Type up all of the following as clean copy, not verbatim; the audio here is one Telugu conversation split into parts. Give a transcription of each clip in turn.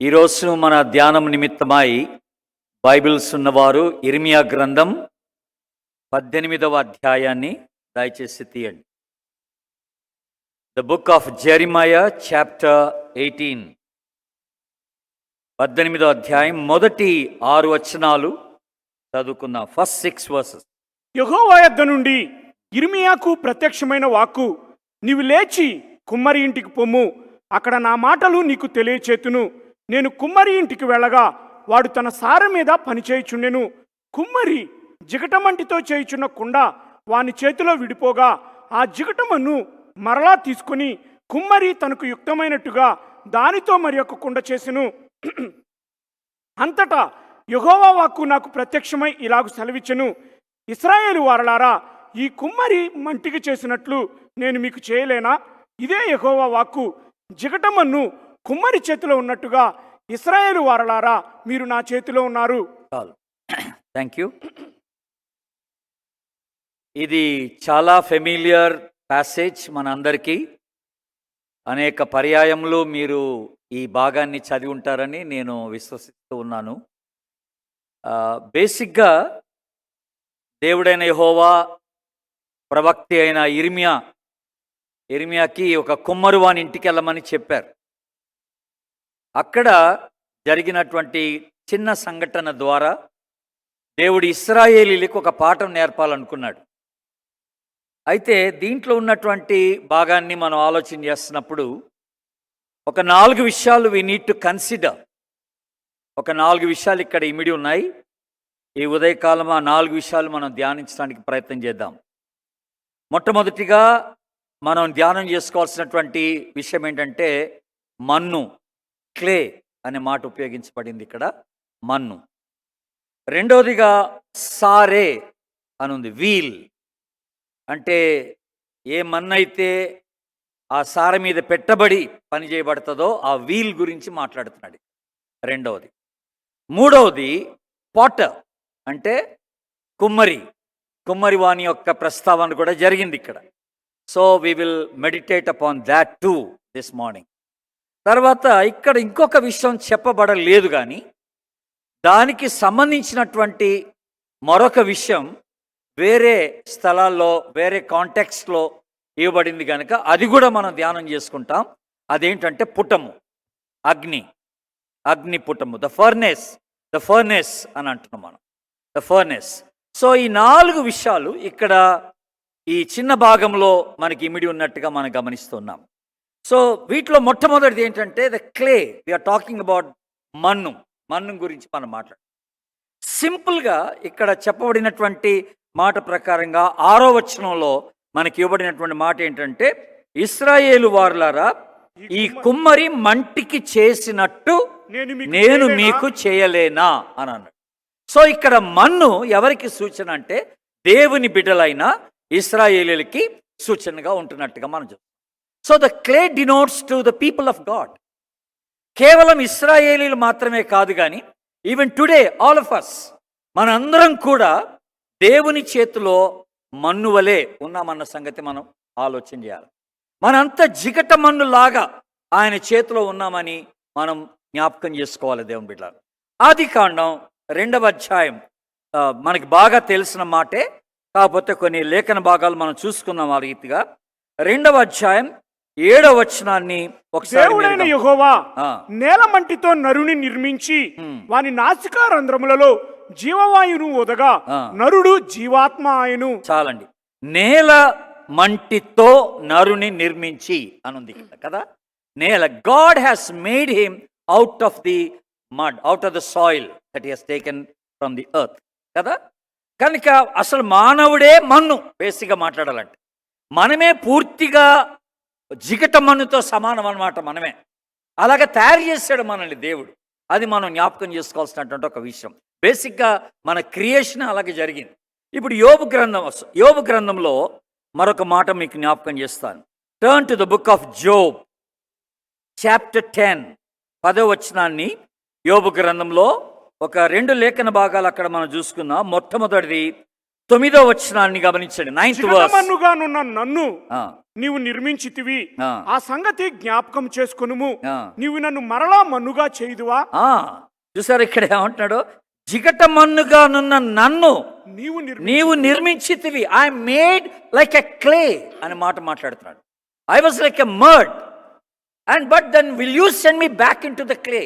ఈరోజు మన ధ్యానం నిమిత్తమై బైబిల్స్ ఉన్నవారు ఇర్మియా గ్రంథం 18వ అధ్యాయాన్ని దయచేసి తీయండి. ద బుక్ ఆఫ్ జెరిమయా చాప్టర్ 18, 18వ అధ్యాయం మొదటి 6 వచనాలు చదువుకుందాం. First 6 versus. యెహోవా యొద్ద నుండి ఇర్మియాకు ప్రత్యక్షమైన వాక్కు, నీవు లేచి కుమ్మరి ఇంటికి పొమ్ము, అక్కడ నా మాటలు నీకు తెలియచేతును. నేను కుమ్మరి ఇంటికి వెళ్ళగా వాడు తన సార మీద పనిచేయుచుండెను. కుమ్మరి జిగటమంటితో చేయుచున్న కుండ వాని చేతిలో విడిపోగా ఆ జిగటమన్ను మరలా తీసుకుని కుమ్మరి తనకు యుక్తమైనట్టుగా దానితో మరి ఒక కుండ చేసెను. అంతటా యెహోవా వాక్కు నాకు ప్రత్యక్షమై ఇలాగు సెలవిచ్చెను, ఇశ్రాయేలు వారలారా, ఈ కుమ్మరి మంటికి చేసినట్లు నేను మీకు చేయలేనా? ఇదే యెహోవా వాక్కు, జిగటమన్ను కుమ్మరి చేతిలో ఉన్నట్టుగా ఇశ్రాయేలు వారలారా, మీరు నా చేతిలో ఉన్నారు. Thank you. ఇది చాలా ఫెమిలియర్ ప్యాసేజ్ మనందరికీ. అనేక పర్యాయములు మీరు ఈ భాగాన్ని చదివి ఉంటారని నేను విశ్వసిస్తూ ఉన్నాను. బేసిక్గా దేవుడైన యెహోవా ప్రవక్త అయిన ఇర్మియాకి ఒక కుమ్మరి వాని ఇంటికి వెళ్ళమని చెప్పారు. అక్కడ జరిగినటువంటి చిన్న సంఘటన ద్వారా దేవుడు ఇశ్రాయేలీలకు ఒక పాఠం నేర్పాలనుకున్నాడు. అయితే దీంట్లో ఉన్నటువంటి భాగాన్ని మనం ఆలోచన చేస్తున్నప్పుడు ఒక 4 విషయాలు వి నీడ్ టు కన్సిడర్. ఒక 4 విషయాలు ఇక్కడ ఇమిడి ఉన్నాయి. ఈ ఉదయకాలం ఆ 4 విషయాలు మనం ధ్యానించడానికి ప్రయత్నం చేద్దాం. మొట్టమొదటిగా మనం ధ్యానం చేసుకోవాల్సినటువంటి విషయం ఏంటంటే మన్ను, క్లే అనే మాట ఉపయోగించబడింది ఇక్కడ, మన్ను. రెండవదిగా సారే అని ఉంది, వీల్. అంటే ఏ మన్ను అయితే ఆ సార మీద పెట్టబడి పని చేయబడుతుందో ఆ వీల్ గురించి మాట్లాడుతున్నాడు రెండవది. మూడవది పాటర్, అంటే కుమ్మరి వాని యొక్క ప్రస్తావన కూడా జరిగింది ఇక్కడ. So we will meditate upon that two this morning. తర్వాత ఇక్కడ ఇంకొక విషయం చెప్పబడలేదు, కానీ దానికి సంబంధించినటువంటి మరొక విషయం వేరే స్థలాల్లో వేరే కాంటెక్స్ట్లో ఇవ్వబడింది కనుక అది కూడా మనం ధ్యానం చేసుకుంటాం. అదేంటంటే పుటము, అగ్ని పుటము, ద ఫర్నేస్ అని అంటున్నాం మనం, ద ఫర్నేస్. సో ఈ 4 విషయాలు ఇక్కడ ఈ చిన్న భాగంలో మనకి ఇమిడి ఉన్నట్టుగా మనం గమనిస్తున్నాం. సో వీటిలో మొట్టమొదటిది ఏంటంటే the clay. We're talking about మన్ను గురించి మనం మాట్లాడు. సింపుల్గా ఇక్కడ చెప్పబడినటువంటి మాట ప్రకారంగా 6వ వచనంలో మనకి ఇవ్వబడినటువంటి మాట ఏంటంటే, ఇశ్రాయేలు వారలారా, ఈ కుమ్మరి మంటికి చేసినట్టు నేను మీకు చేయలేనా అని అన్నాడు. సో ఇక్కడ మన్ను ఎవరికి సూచన అంటే దేవుని బిడ్డలైన ఇశ్రాయేలీలకి సూచనగా ఉంటున్నట్టుగా మనం చూస్తాం. So the clay denotes to the people of God. కేవలం ఇశ్రాయేలీలు మాత్రమే కాదు, కానీ even today all of us, మనందరం కూడా దేవుని చేతిలో మన్ను వలె ఉన్నామన్న సంగతి మనం ఆలోచన చేయాలి. మనంతా జిగట మన్నులాగా ఆయన చేతిలో ఉన్నామని మనం జ్ఞాపకం చేసుకోవాలి దేవుని బిడ్డలారా. ఆదికాండం 2వ అధ్యాయం మనకి బాగా తెలిసిన మాటే, కాకపోతే కొన్ని లేఖన భాగాలు మనం చూసుకున్నాం ఆ రీతిగా. 2వ అధ్యాయం 7వ వచనాన్ని ఒకసారి. దేవుడైన యెహోవా నేలమంటితో నరుని నిర్మించి వాని నాసికా రంధ్రములలో జీవవాయువును వదగా నరుడు జీవాత్మ ఆయను. చాలండి. నేల మంటితో నరుని నిర్మించి అనుంది కదా. నేల, God has made him out of the mud, out of the soil that he has taken from the earth కదా. కనుక అసలు మానవుడే మన్ను. బేసిక్గా మాట్లాడాలంటే మనమే పూర్తిగా జిగట మన్నుతో సమానం అన్నమాట. మనమే అలాగే తయారు చేశాడు మనల్ని దేవుడు. అది మనం జ్ఞాపకం చేసుకోవాల్సినటువంటి ఒక విషయం. బేసిక్గా మన క్రియేషన్ అలాగే జరిగింది. ఇప్పుడు యోబు గ్రంథంలో మరొక మాట మీకు జ్ఞాపకం చేస్తాను. Turn to the book of Job chapter 10, 10వ వచనాన్ని. యోబు గ్రంథంలో ఒక 2 లేఖన భాగాలు అక్కడ మనం చూసుకుందాం. మొట్టమొదటిది 9వ వచనాన్ని గమనించండి. 9th verse. చికటమన్నుగానున్న నన్ను ఆ, నీవు నిర్మించితివి, ఆ. ఆ సంగతి జ్ఞాపకం చేసుకొనుము. ఆ. నీవు నన్ను మరలా మన్నుగా చేయుదువా? ఆ, చూసారు ఇక్కడ ఏమంటున్నాడు? జిగట మన్నుగానున్న నన్ను నీవు నీవు నిర్మించితివి. I made like a clay అనే మాట మాట్లాడుతున్నాడు. I was like a mud and but then will you send me back into the clay.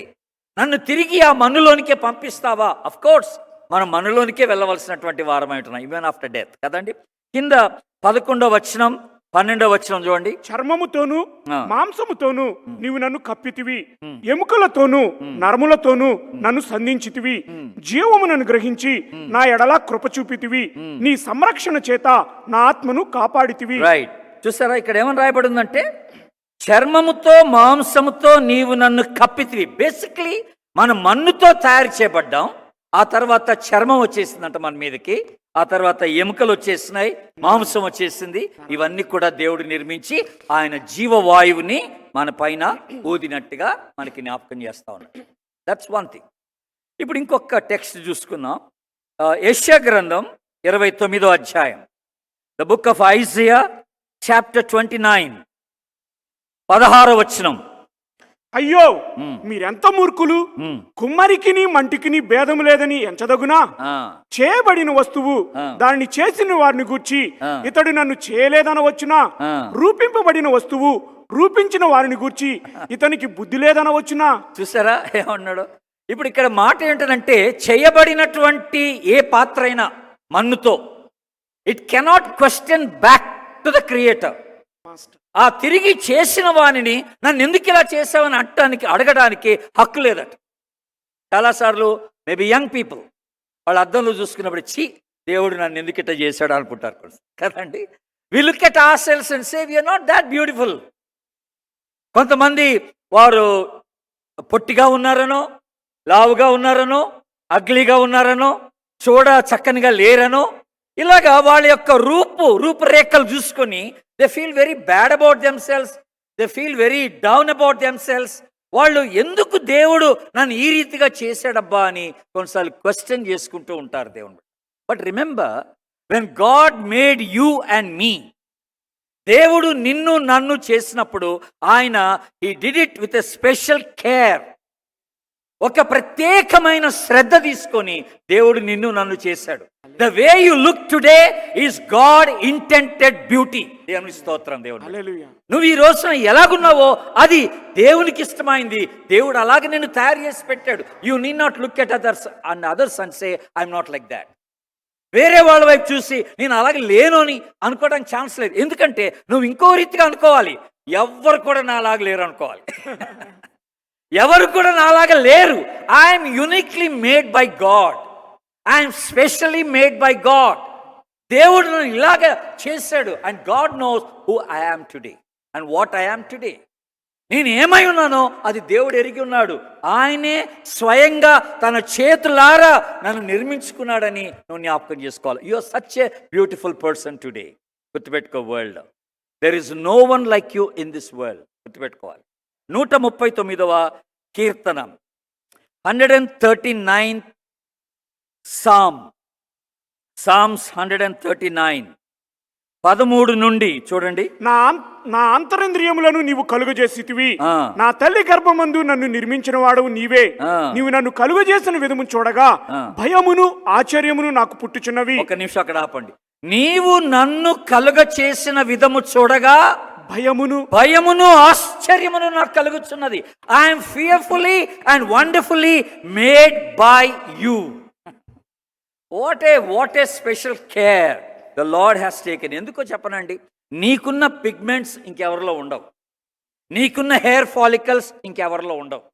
నన్ను తిరిగి ఆ మన్నులోనికే పంపిస్తావా? అఫ్ కోర్స్ మనం మన్నులోనికే వెళ్ళవలసినటువంటి వారమై ఉంటున్నాం, ఈవెన్ ఆఫ్టర్ డెత్ కదండి. కింద 11వ వచనం 12వ వచనం చూడండి. చర్మముతోను ఆ. మాంసముతోను నీవు నన్ను కప్పితివి, ఎముకలతోను నరములతోను నన్ను సంధించితివి, జీవమునను గ్రహించి నా ఎడల కృప చూపితివి, నీ సంరక్షణ చేత నా ఆత్మను కాపాడితివి. రైట్, చూసారా ఇక్కడ ఏమని రాయబడి ఉందంటే, చర్మముతో మాంసముతో నీవు నన్ను కప్పితివి. బేసిక్లీ మనం మన్నుతో తయారు చేయబడ్డాం, ఆ తర్వాత చర్మం వచ్చేసిందంట మన మీదకి, ఆ తర్వాత ఎముకలు వచ్చేసినాయి, మాంసం వచ్చేసింది. ఇవన్నీ కూడా దేవుడు నిర్మించి ఆయన జీవవాయువుని మన పైన ఊదినట్టుగా మనకి జ్ఞాపకం చేస్తా ఉన్నాడు. That's one thing. ఇప్పుడు ఇంకొక టెక్స్ట్ చూసుకుందాం. యెషయా గ్రంథం 29వ అధ్యాయం, the book of Isaiah chapter 29 16వ వచనం. అయ్యో మీరెంత మూర్ఖులు! కుమ్మరికిని మంటికిని భేదము లేదని ఎంచదగునా? ఆ, చేయబడిన వస్తువు దానిని చేసిన వారిని గూర్చి ఇతడు నన్ను చేయలేదనవచ్చునా? ఆ. రూపింపబడిన వస్తువు రూపించిన వారిని గూర్చి ఇతనికి బుద్ధి లేదనవచ్చునా? చూసారా ఏమన్నాడు? ఇప్పుడు ఇక్కడ మాట ఏంటంటే, చేయబడినటువంటి ఏ పాత్ర అయినా మన్నుతో, it cannot question back to the creator. ఆ తిరిగి చేసిన వానిని నన్ను ఎందుకు ఇలా చేసావని అడగడానికి హక్కు లేదట. చాలాసార్లు మేబీ యంగ్ పీపుల్ వాళ్ళ అద్దంలో చూసుకున్నప్పుడు చీ దేవుడు నన్ను ఎందుకు ఇట్లా చేశాడు అనుకుంటారు కదండి. We look at ourselves and say we are not that beautiful. కొంతమంది వారు పొట్టిగా ఉన్నారనో, లావుగా ఉన్నారనో, అగ్లీగా ఉన్నారనో, చూడ చక్కనిగా లేరనో, ఇలాగా వాళ్ళ యొక్క రూపురేఖలు చూసుకొని they feel very bad about themselves, they feel very down about themselves. వాళ్ళు ఎందుకు దేవుడు నన్ను ఈ రీతిగా చేశాడబ్బా అని కొన్నిసార్లు క్వశ్చన్ చేసుకుంటూ ఉంటారు దేవుడు. But remember, when God made you and me, దేవుడు నిన్ను నన్ను చేసినప్పుడు ఆయన he did it with a special care. ఒక ప్రత్యేకమైన శ్రద్ధ తీసుకొని దేవుడు నిన్ను నన్ను చేశాడు. The way you look today is God intended beauty. దేవుని స్తోత్రం. దేవుడు హల్లెలూయా. నువ్వు ఈ రోజున ఎలాగున్నావో అది దేవునికి ఇష్టమైంది. దేవుడు అలాగే నిన్ను తయారు చేసి పెట్టాడు. You need not look at others and say I'm not like that. వేరే వాళ్ళ వైపు చూసి నేను అలాగే లేను అని అనుకోవడానికి ఛాన్స్ లేదు. ఎందుకంటే నువ్వు ఇంకో రీతిగా అనుకోవాలి, ఎవ్వరు కూడా నా అలాగే లేరు అనుకోవాలి. ఎవరు కూడా నాలాగా లేరు. I'm uniquely made by God, I'm specially made by God. దేవుడు నన్ను ఇలాగా చేశాడు. And God knows who I am today and what I am today. నేను ఏమై ఉన్నానో అది దేవుడు ఎరిగి ఉన్నాడు. ఆయనే స్వయంగా తన చేతులారా నన్ను నిర్మించుకున్నాడని నువ్వు జ్ఞాపకం చేసుకోవాలి. You are such a beautiful person today. గుర్తుపెట్టుకో, world there is no one like you in this world. గుర్తుపెట్టుకోవాలి. 139వ కీర్తనం, 139 Psalms 139 13 నుండి చూడండి. నా అంతరింద్రియములను నీవు కలుగజేసితివి, ఆ. నా తల్లి గర్భమందు నన్ను నిర్మించిన వాడవు నీవే. ఆ. నీవు నన్ను కలుగజేసిన విధము చూడగా ఆ. భయమును ఆశ్చర్యమును నాకు పుట్టుచున్నవి. ఒక నిమిషం అక్కడ ఆపండి. నీవు నన్ను కలుగ చేసిన విధము చూడగా భయమును ఆశ్చర్యమును నాకు కలుగుతున్నది. I'm fearfully and wonderfully made by you. What a special care the lord has taken. ఎందుకో చెప్పనండి, నీకున్న పిగ్మెంట్స్ ఇంకెవరిలో ఉండవు, నీకున్న హెయిర్ ఫాలికల్స్ ఇంకెవరిలో ఉండవు.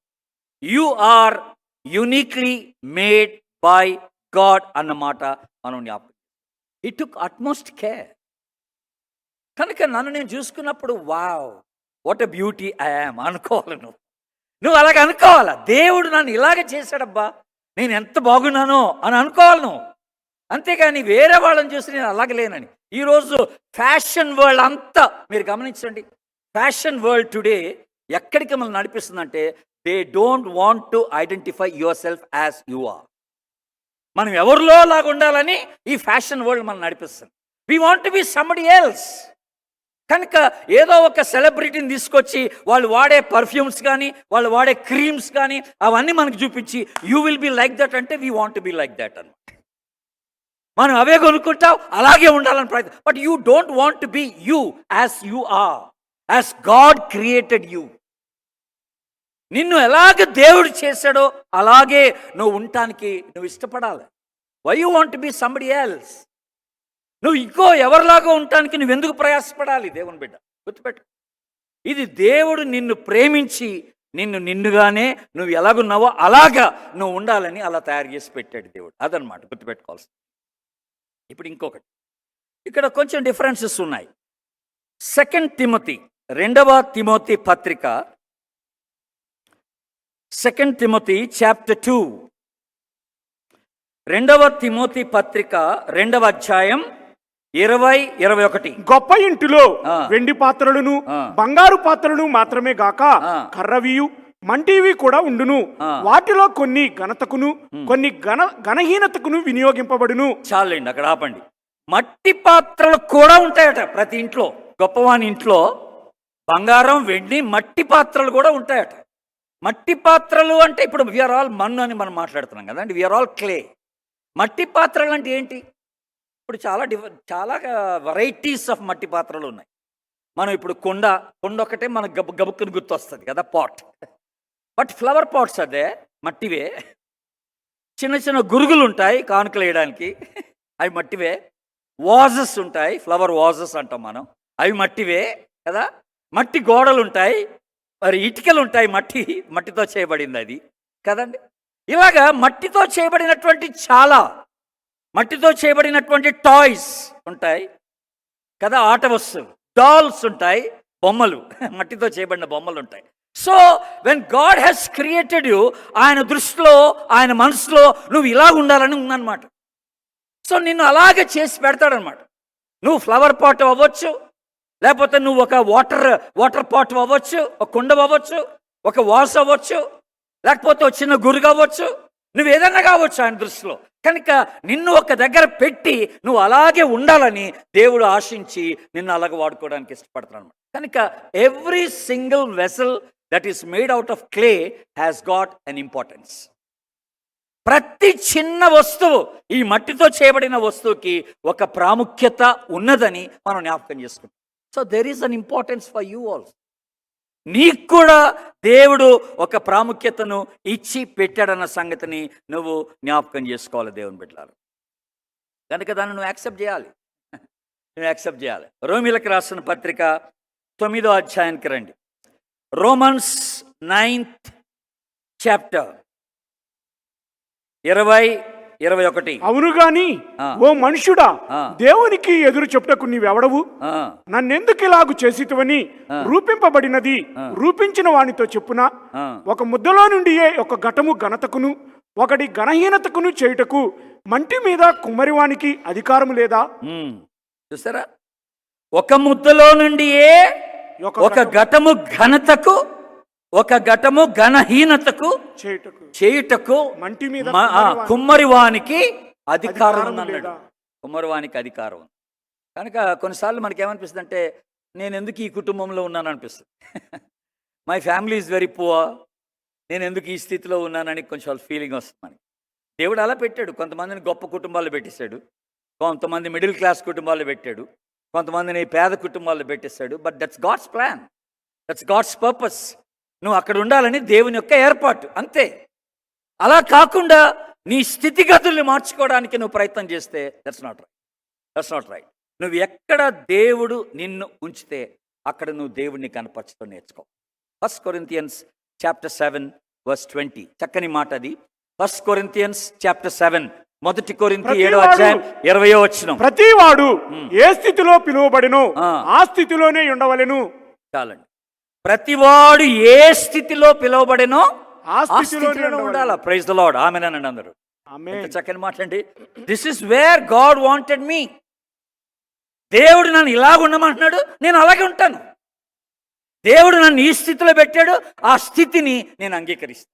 You are uniquely made by God అన్నమాట మనం జ్ఞాపకం. He took utmost care. కనుక నన్ను నేను చూసుకున్నప్పుడు wow what a beauty I am అనుకోవాలి. నువ్వు అలాగ అనుకోవాలా, దేవుడు నన్ను ఇలాగ చేశాడబ్బా, నేను ఎంత బాగున్నానో అని అనుకోవాలి నువ్వు. అంతేగాని వేరే వాళ్ళని చూసి నేను అలాగ లేనని. ఈరోజు ఫ్యాషన్ వరల్డ్ అంతా మీరు గమనించండి. ఫ్యాషన్ వరల్డ్ టుడే ఎక్కడికి మనం నడిపిస్తుందంటే they don't want to identify your self as you are. మనం ఎవరిలో లాగా ఉండాలని ఈ ఫ్యాషన్ వరల్డ్ మనం నడిపిస్తుంది. We want be somebody else. కనుక ఏదో ఒక సెలబ్రిటీని తీసుకొచ్చి వాళ్ళు వాడే పర్ఫ్యూమ్స్ కానీ వాళ్ళు వాడే క్రీమ్స్ కానీ అవన్నీ మనకు చూపించి you will be like that అంటే we want be like that అని మనం అవే కొనుక్కుంటాం, అలాగే ఉండాలని ప్రయత్నం. But you don't want to be you as you are, as God created you. నిన్ను ఎలాగ దేవుడు చేశాడో అలాగే నువ్వు ఉండటానికి నువ్వు ఇష్టపడాలి. Why you want be somebody else? నువ్వు ఇంకో ఎవరిలాగా ఉండటానికి నువ్వు ఎందుకు ప్రయాసపడాలి? దేవుని బిడ్డ గుర్తుపెట్టు, ఇది దేవుడు నిన్ను ప్రేమించి నిన్నుగానే నువ్వు ఎలాగున్నావో అలాగా నువ్వు ఉండాలని అలా తయారు చేసి పెట్టాడు దేవుడు. అదనమాట గుర్తుపెట్టుకోవాల్సి. ఇప్పుడు ఇంకొకటి, ఇక్కడ కొంచెం డిఫరెన్సెస్ ఉన్నాయి. 2 తిమోతి, 2వ తిమోతి పత్రిక, 2 తిమోతి చాప్టర్ 2, 2వ తిమోతి పత్రిక 2వ అధ్యాయం 20-21. గొప్ప ఇంటిలో వెండి పాత్రలను బంగారు పాత్రలను మాత్రమే గాక కర్రవియు మంటివి కూడా ఉండును. వాటిలో కొన్ని ఘనతకును కొన్ని ఘనహీనతకును వినియోగింపబడును. చాలండి, అక్కడ ఆపండి. మట్టి పాత్రలు కూడా ఉంటాయట ప్రతి ఇంట్లో. గొప్పవాని ఇంట్లో బంగారం వెండి మట్టి పాత్రలు కూడా ఉంటాయట. మట్టి పాత్రలు అంటే ఇప్పుడు వీఆర్ ఆల్ మన్ను అని మనం మాట్లాడుతున్నాం కదండి, వీఆర్ ఆల్ క్లే. మట్టి పాత్రలు అంటే ఏంటి? ఇప్పుడు చాలా వెరైటీస్ ఆఫ్ మట్టి పాత్రలు ఉన్నాయి. మనం ఇప్పుడు కొండ ఒకటే మనకు గబుక్కుని గుర్తొస్తుంది కదా, పాట్. బట్ ఫ్లవర్ పాట్స్ అదే మట్టివే. చిన్న చిన్న గురుగులు ఉంటాయి కానుకలు వేయడానికి, అవి మట్టివే. వాజెస్ ఉంటాయి, ఫ్లవర్ వాజెస్ అంటాం మనం, అవి మట్టివే కదా. మట్టి గోడలు ఉంటాయి, మరి ఇటుకలు ఉంటాయి, మట్టితో చేయబడింది అది కదండి. ఇలాగా మట్టితో చేయబడినటువంటి మట్టితో చేయబడినటువంటి టాయ్స్ ఉంటాయి కదా, ఆట వస్తువులు, డాల్స్ ఉంటాయి, బొమ్మలు, మట్టితో చేయబడిన బొమ్మలు ఉంటాయి. So when God has created you, ఆయన దృష్టిలో ఆయన మనసులో నువ్వు ఇలా ఉండాలని ఉందన్నమాట. సో నిన్ను అలాగే చేసి పెడతాడనమాట. నువ్వు ఫ్లవర్ పాట్ అవ్వచ్చు, లేకపోతే నువ్వు ఒక వాటర్ పాట్ అవ్వచ్చు, ఒక కుండ అవ్వచ్చు, ఒక వాస్ అవ్వచ్చు, లేకపోతే ఒక చిన్న గురుగు అవ్వచ్చు, నువ్వు ఏదన్నా కావచ్చు ఆయన దృష్టిలో. కనుక నిన్ను ఒక దగ్గర పెట్టి నువ్వు అలాగే ఉండాలని దేవుడు ఆశించి నిన్ను అలాగే వాడుకోవడానికి ఇష్టపడుతున్నాడు. కనుక every single vessel that is made out of clay has got an importance. ప్రతి చిన్న వస్తువు, ఈ మట్టితో చేయబడిన వస్తువుకి ఒక ప్రాముఖ్యత ఉన్నదని మనం జ్ఞాపకం చేసుకుంటాం. So there is an importance for you also. నీకు కూడా దేవుడు ఒక ప్రాముఖ్యతను ఇచ్చి పెట్టాడన్న సంగతిని నువ్వు జ్ఞాపకం చేసుకోవాలి దేవుని బిడ్డలారా. కనుక దాన్ని నువ్వు యాక్సెప్ట్ చేయాలి. రోమీలకు రాసిన పత్రిక 9వ అధ్యాయానికి రండి. Romans 9th chapter 20-21. అవును గాని ఓ మనుషుడా, దేవునికి ఎదురు చెప్పుటకు నీవెవడవు? నన్నెందుకు ఇలాగు చేసితివని రూపింపబడినది రూపించిన వానితో చెప్పునా? ఒక ముద్దలో నుండి ఒక ఘటము ఘనతకును ఒకటి ఘనహీనతకును చేయుటకు మంటి మీద కుమ్మరివానికి అధికారము లేదా? చూసారా, ఒక ముద్దలో నుండి ఒక ఘటము ఘనతకు ఒక ఘటము ఘనహీనతకు చేయుటకు మంటి మీద కుమ్మరివానికి అధికారం ఉందన్నాడు. కుమ్మరివానికి అధికారం ఉంది. కనుక కొన్నిసార్లు మనకేమనిపిస్తుంది అంటే, నేను ఎందుకు ఈ కుటుంబంలో ఉన్నాను అనిపిస్తుంది. My family is very poor, నేను ఎందుకు ఈ స్థితిలో ఉన్నానని కొంచెం ఫీలింగ్ వస్తుంది మనకి. దేవుడు అలా పెట్టాడు. కొంతమందిని గొప్ప కుటుంబాలు పెట్టేశాడు, కొంతమంది మిడిల్ క్లాస్ కుటుంబాలు పెట్టాడు, కొంతమందిని పేద కుటుంబాలు పెట్టేశాడు. But that's God's plan, that's God's purpose. నువ్వు అక్కడ ఉండాలని దేవుని యొక్క ఏర్పాటు, అంతే. అలా కాకుండా నీ స్థితిగతుల్ని మార్చుకోవడానికి నువ్వు ప్రయత్నం చేస్తే దట్స్ నాట్ రైట్. నువ్వు ఎక్కడ దేవుడు నిన్ను ఉంచితే అక్కడ నువ్వు దేవుడిని కనపరచడం నేర్చుకో. 1 Corinthians chapter 7 verse 20, చక్కని మాట అది. 1 Corinthians chapter 7, 1 కొరింథీ 7వ అధ్యాయం 20వ వచనం. ప్రతివాడు ఏ స్థితిలో పిలువబడినో ఆ స్థితిలోనే ఉండవలెను. చాలండి. ప్రతివాడు ఏ స్థితిలో పిలువబడినో ఆ స్థితిలో ఉండాలా. ప్రైజ్ ది లార్డ్, ఆమేన్ అనండి అందరూ. ఎంత చక్కని మాటండి. This is where God wanted me. దేవుడు నన్ను ఇలాగ ఉండమంటున్నాడు, నేను అలాగే ఉంటాను. దేవుడు నన్ను ఈ స్థితిలో పెట్టాడు, ఆ స్థితిని నేను అంగీకరిస్తాను.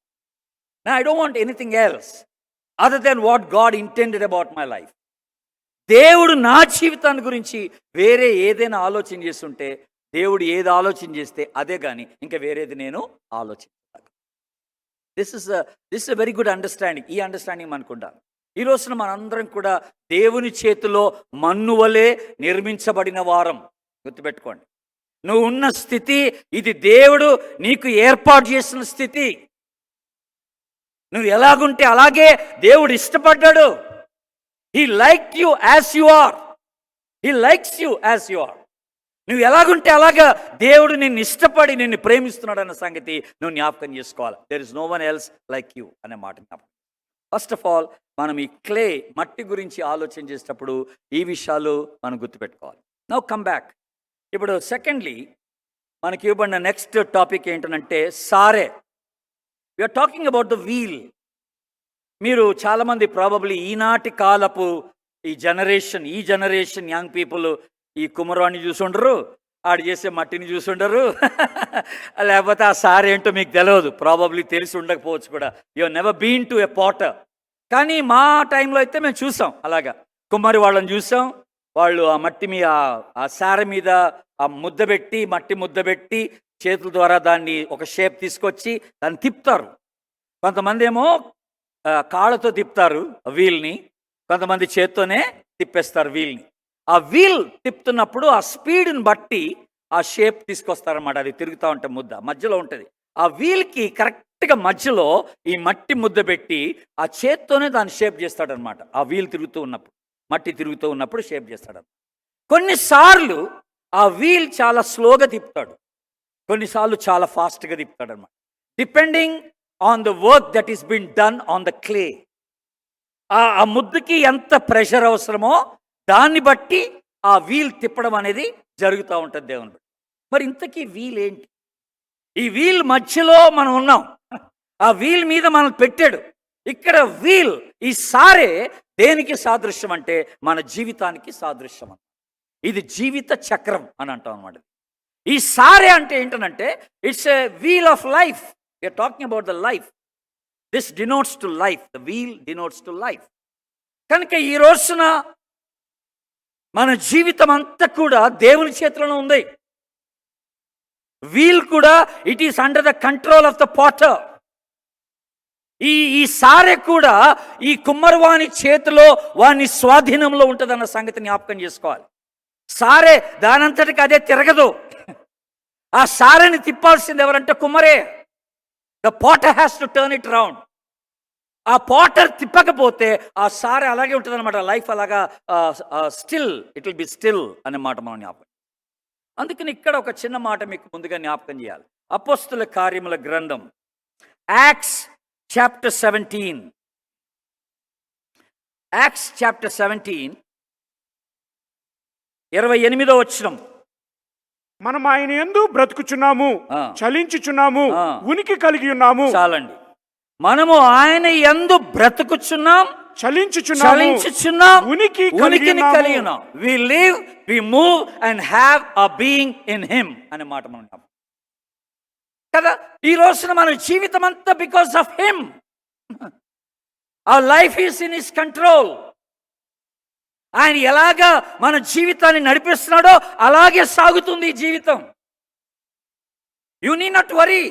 I don't want anything else. Other than what God intended about my life. దేవుడు నా జీవితాన్ని గురించి వేరే ఏదైనా ఆలోచన చేస్తుంటే, దేవుడు ఏది ఆలోచన చేస్తే అదే కానీ ఇంకా వేరేది నేను ఆలోచించాను. This is very good understanding. ఈ అండర్స్టాండింగ్ మనకుండాలి. ఈ రోజున మనందరం కూడా దేవుని చేతిలో మన్ను వలె నిర్మించబడిన వారం. గుర్తుపెట్టుకోండి, నువ్వు ఉన్న స్థితి ఇది దేవుడు నీకు ఏర్పాటు చేసిన స్థితి. నువ్వు ఎలాగుంటే అలాగే దేవుడు ఇష్టపడ్డాడు. He like you as you are. He likes you as you are. నువ్వు ఎలాగుంటే అలాగా దేవుడు నిన్ను ఇష్టపడి నిన్ను ప్రేమిస్తున్నాడు అన్న సంగతి నువ్వు జ్ఞాపకం చేసుకోవాలి. There is no one else like you అనే మాట జ్ఞాపకం. ఫస్ట్ ఆఫ్ ఆల్ మనం ఈ క్లే మట్టి గురించి ఆలోచన చేసేటప్పుడు ఈ విషయాలు మనం గుర్తుపెట్టుకోవాలి. Now come back. ఇప్పుడు సెకండ్లీ మనకి ఇవ్వబడిన నెక్స్ట్ టాపిక్ ఏంటంటే సారే. We're talking about the wheel. మీరు చాలామంది ప్రాబబ్లీ ఈనాటి కాలపు ఈ జనరేషన్ యంగ్ పీపుల్ ఈ కుమ్మరాన్ని చూసుండరు, ఆడు చేసే మట్టిని చూసుండరు, లేకపోతే ఆ సార్ ఏంటో మీకు తెలియదు, ప్రాబబ్లీ తెలిసి ఉండకపోవచ్చు కూడా. You have never been to a potter. కానీ మా టైంలో అయితే మేము చూసాం, అలాగా కుమ్మరి వాళ్ళని చూసాం. వాళ్ళు ఆ మట్టి మీద ఆ సార మీద ఆ మట్టి ముద్ద పెట్టి చేతుల ద్వారా దాన్ని ఒక షేప్ తీసుకొచ్చి దాన్ని తిప్పుతారు. కొంతమంది ఏమో కాళ్ళతో తిప్పుతారు వీల్ని, కొంతమంది చేత్తోనే తిప్పేస్తారు వీల్ని. ఆ వీల్ తిప్పుతున్నప్పుడు ఆ స్పీడ్ని బట్టి ఆ షేప్ తీసుకొస్తారన్నమాట. అది తిరుగుతూ ఉంటే ముద్ద మధ్యలో ఉంటుంది. ఆ వీల్కి కరెక్ట్గా మధ్యలో ఈ మట్టి ముద్ద పెట్టి ఆ చేత్తోనే దాన్ని షేప్ చేస్తాడనమాట. ఆ వీల్ తిరుగుతూ ఉన్నప్పుడు, మట్టి తిరుగుతూ ఉన్నప్పుడు షేప్ చేస్తాడు. కొన్నిసార్లు ఆ వీల్ చాలా స్లోగా తిప్పుతాడు, కొన్నిసార్లు చాలా ఫాస్ట్గా తిప్పుతాడు అనమాట. Depending on the work that is been done on the clay. ఆ ముద్దుకి ఎంత ప్రెషర్ అవసరమో దాన్ని బట్టి ఆ వీల్ తిప్పడం అనేది జరుగుతూ ఉంటుంది దేవుని బట్టి. మరి ఇంతకీ వీల్ ఏంటి? ఈ వీల్ మధ్యలో మనం ఉన్నాం, ఆ వీల్ మీద మనం పెట్టాడు. ఇక్కడ వీల్ ఈ సారే దేనికి సాదృశ్యం అంటే మన జీవితానికి సాదృశ్యం. ఇది జీవిత చక్రం అని అంటాం అన్నమాట. ఈ సారే అంటే ఏంటంటే it's a wheel of life. We're talking about the life. This denotes to life. The wheel denotes to life. కనుక ఈ రోజున మన జీవితం అంతా కూడా దేవుని చేతిలోనే ఉంది. వీల్ కూడా it is under the control of the Potter. ఈ సారె కూడా ఈ కుమ్మరివాని చేతిలో వాని స్వాధీనంలో ఉంటుందన్న సంగతి జ్ఞాపకం చేసుకోవాలి. సారె దానంతటికి అదే తిరగదు. ఆ సారెని తిప్పాల్సింది ఎవరంటే కుమ్మరే. The potter has to turn it round. ఆ పాటర్ తిప్పకపోతే ఆ సారె అలాగే ఉంటుంది అనమాట. లైఫ్ అలాగా still, it will be still అనే మాట మనం జ్ఞాపకం. అందుకని ఇక్కడ ఒక చిన్న మాట మీకు ముందుగా జ్ఞాపకం చేయాలి. అపోస్తుల కార్యముల గ్రంథం యాక్ట్స్ చాప్టర్ 17. యాక్ట్స్ చాప్టర్ 17 28వ వచనం. మనం ఆయన యందు బ్రతుకుచున్నాము, చలించుచున్నాము, ఉనికి కలిగి ఉన్నాము. చాలండి. మనము ఆయన యందు బ్రతుకుచున్నాం, చలించుచున్నాం, ఉనికిని కలిగి ఉన్నాం. We live, we move and have a being in him అనే మాట మనం కదా. ఈ రోజున మన జీవితం అంతా because of him. Our life is in his control. ఆయన ఎలాగా మన జీవితాన్ని నడిపిస్తున్నాడో అలాగే సాగుతుంది ఈ జీవితం. You need not worry.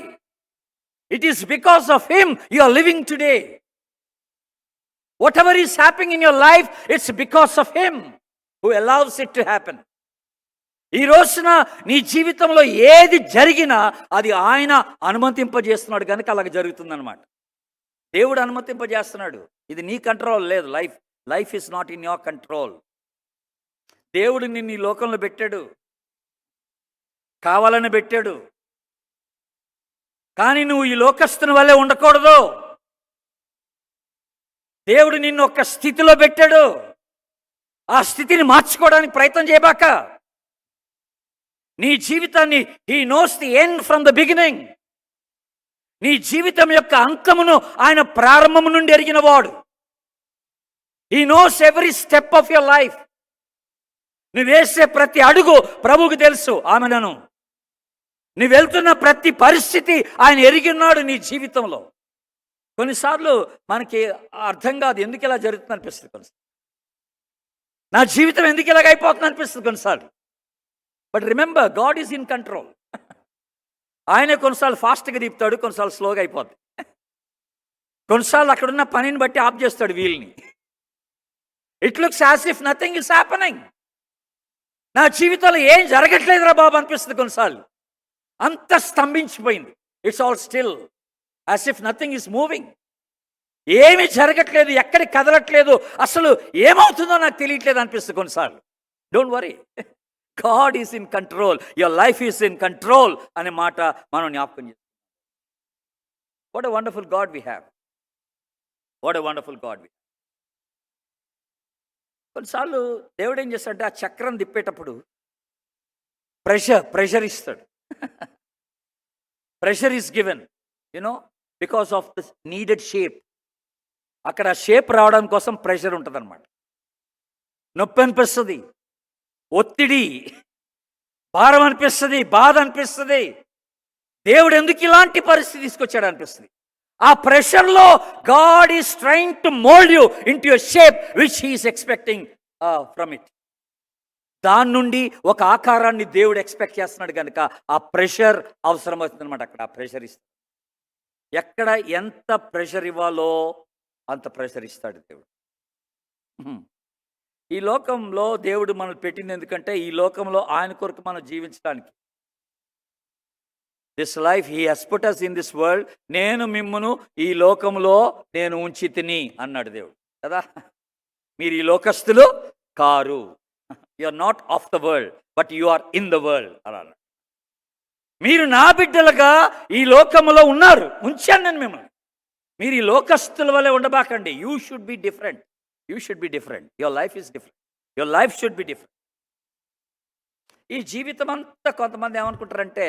It is because of him you are living today. Whatever is happening in your life, it's because of him who allows it to happen. ఈ రోజున నీ జీవితంలో ఏది జరిగినా అది ఆయన అనుమతింపజేస్తున్నాడు కనుక అలాగ జరుగుతుందన్నమాట. దేవుడు అనుమతింపజేస్తున్నాడు. ఇది నీ కంట్రోల్ లేదు. Life is not in your control. దేవుడు నిన్ను ఈ లోకంలో పెట్టాడు, కావాలని పెట్టాడు. కానీ నువ్వు ఈ లోకస్తుని వల్లే ఉండకూడదు. దేవుడు నిన్ను ఒక స్థితిలో పెట్టాడు. ఆ స్థితిని మార్చుకోవడానికి ప్రయత్నం చేయబాక. నీ జీవితాన్ని he knows the end from the beginning. నీ జీవితం యొక్క అంతమును ఆయన ప్రారంభము నుండి ఎరిగిన వాడు. He knows every step of your life. నువ్వు వేసే ప్రతి అడుగు ప్రభువుకు తెలుసు. ఆమెను నువ్వు వెళ్తున్న ప్రతి పరిస్థితి ఆయన ఎరిగి ఉన్నాడు నీ జీవితంలో. కొన్నిసార్లు మనకి అర్థం కాదు, ఎందుకు ఇలా జరుగుతుంది అనిపిస్తుంది కొన్నిసార్లు. నా జీవితం ఎందుకు ఇలాగ అయిపోతుంది అనిపిస్తుంది కొన్నిసార్లు. But remember, God is in control. ఆయనే కొన్నిసార్లు ఫాస్ట్గా తిప్పుతాడు, కొన్నిసార్లు స్లోగా అయిపోద్ది. కొన్నిసార్లు అక్కడున్న పనిని బట్టి ఆఫ్ చేస్తాడు వీల్ని. It looks as if nothing is happening. నా జీవితంలో ఏం జరగట్లేదురా బాబు అనిపిస్తుంది కొన్నిసార్లు. అంత స్తంభించిపోయింది. It's all still as if nothing is moving. ఏమీ జరగట్లేదు, ఎక్కడి కదలట్లేదు, అసలు ఏమవుతుందో నాకు తెలియట్లేదు అనిపిస్తుంది కొన్నిసార్లు. Don't worry, God is in control, your life is in control అనే మాట మనం జ్ఞాపకం చేస్తాం. What a wonderful God we have. What a wonderful God we. కొన్నిసార్లు దేవుడు ఏం చేస్తాడంటే ఆ చక్రం తిప్పేటప్పుడు ప్రెషర్ ఇస్తాడు. Pressure is given because of the needed shape. అక్కడ షేప్ రావడం కోసం ప్రెషర్ ఉంటుంది అనమాట. నొప్పి అనిపిస్తుంది, ఒత్తిడి, భారం అనిపిస్తుంది, బాధ అనిపిస్తుంది. దేవుడు ఎందుకు ఇలాంటి పరిస్థితి తీసుకొచ్చాడు అనిపిస్తుంది. ఆ ప్రెషర్లో God is trying to mould you into your shape which he is expecting from it. దాని నుండి ఒక ఆకారాన్ని దేవుడు ఎక్స్పెక్ట్ చేస్తున్నాడు కనుక ఆ ప్రెషర్ అవసరం అవుతుంది అనమాట. అక్కడ ఆ ప్రెషర్ ఇస్తాడు. ఎక్కడ ఎంత ప్రెషర్ ఇవ్వాలో అంత ప్రెషర్ ఇస్తాడు దేవుడు. ఈ లోకంలో దేవుడు మనల్ని పెట్టింది ఎందుకంటే ఈ లోకంలో ఆయన కొరకు మనం జీవించడానికి. This life he has put us in this world. నేను మిమ్మును ఈ లోకంలో నేను ఉంచి తిని అన్నాడు దేవుడు కదా. మీరు ఈ లోకస్తులు కారు. You are not of the world but you are in the world అన్నాడు. మీరు నా బిడ్డలుగా ఈ లోకములో ఉన్నారు, ఉంచాను నేను మిమ్మల్ని. మీరు ఈ లోకస్తుల వల్లే ఉండబాకండి. You should be different. You should be different. Your life is different. Your life should be different. ఈ జీవితం అంతా కొంతమంది ఏమనుకుంటారంటే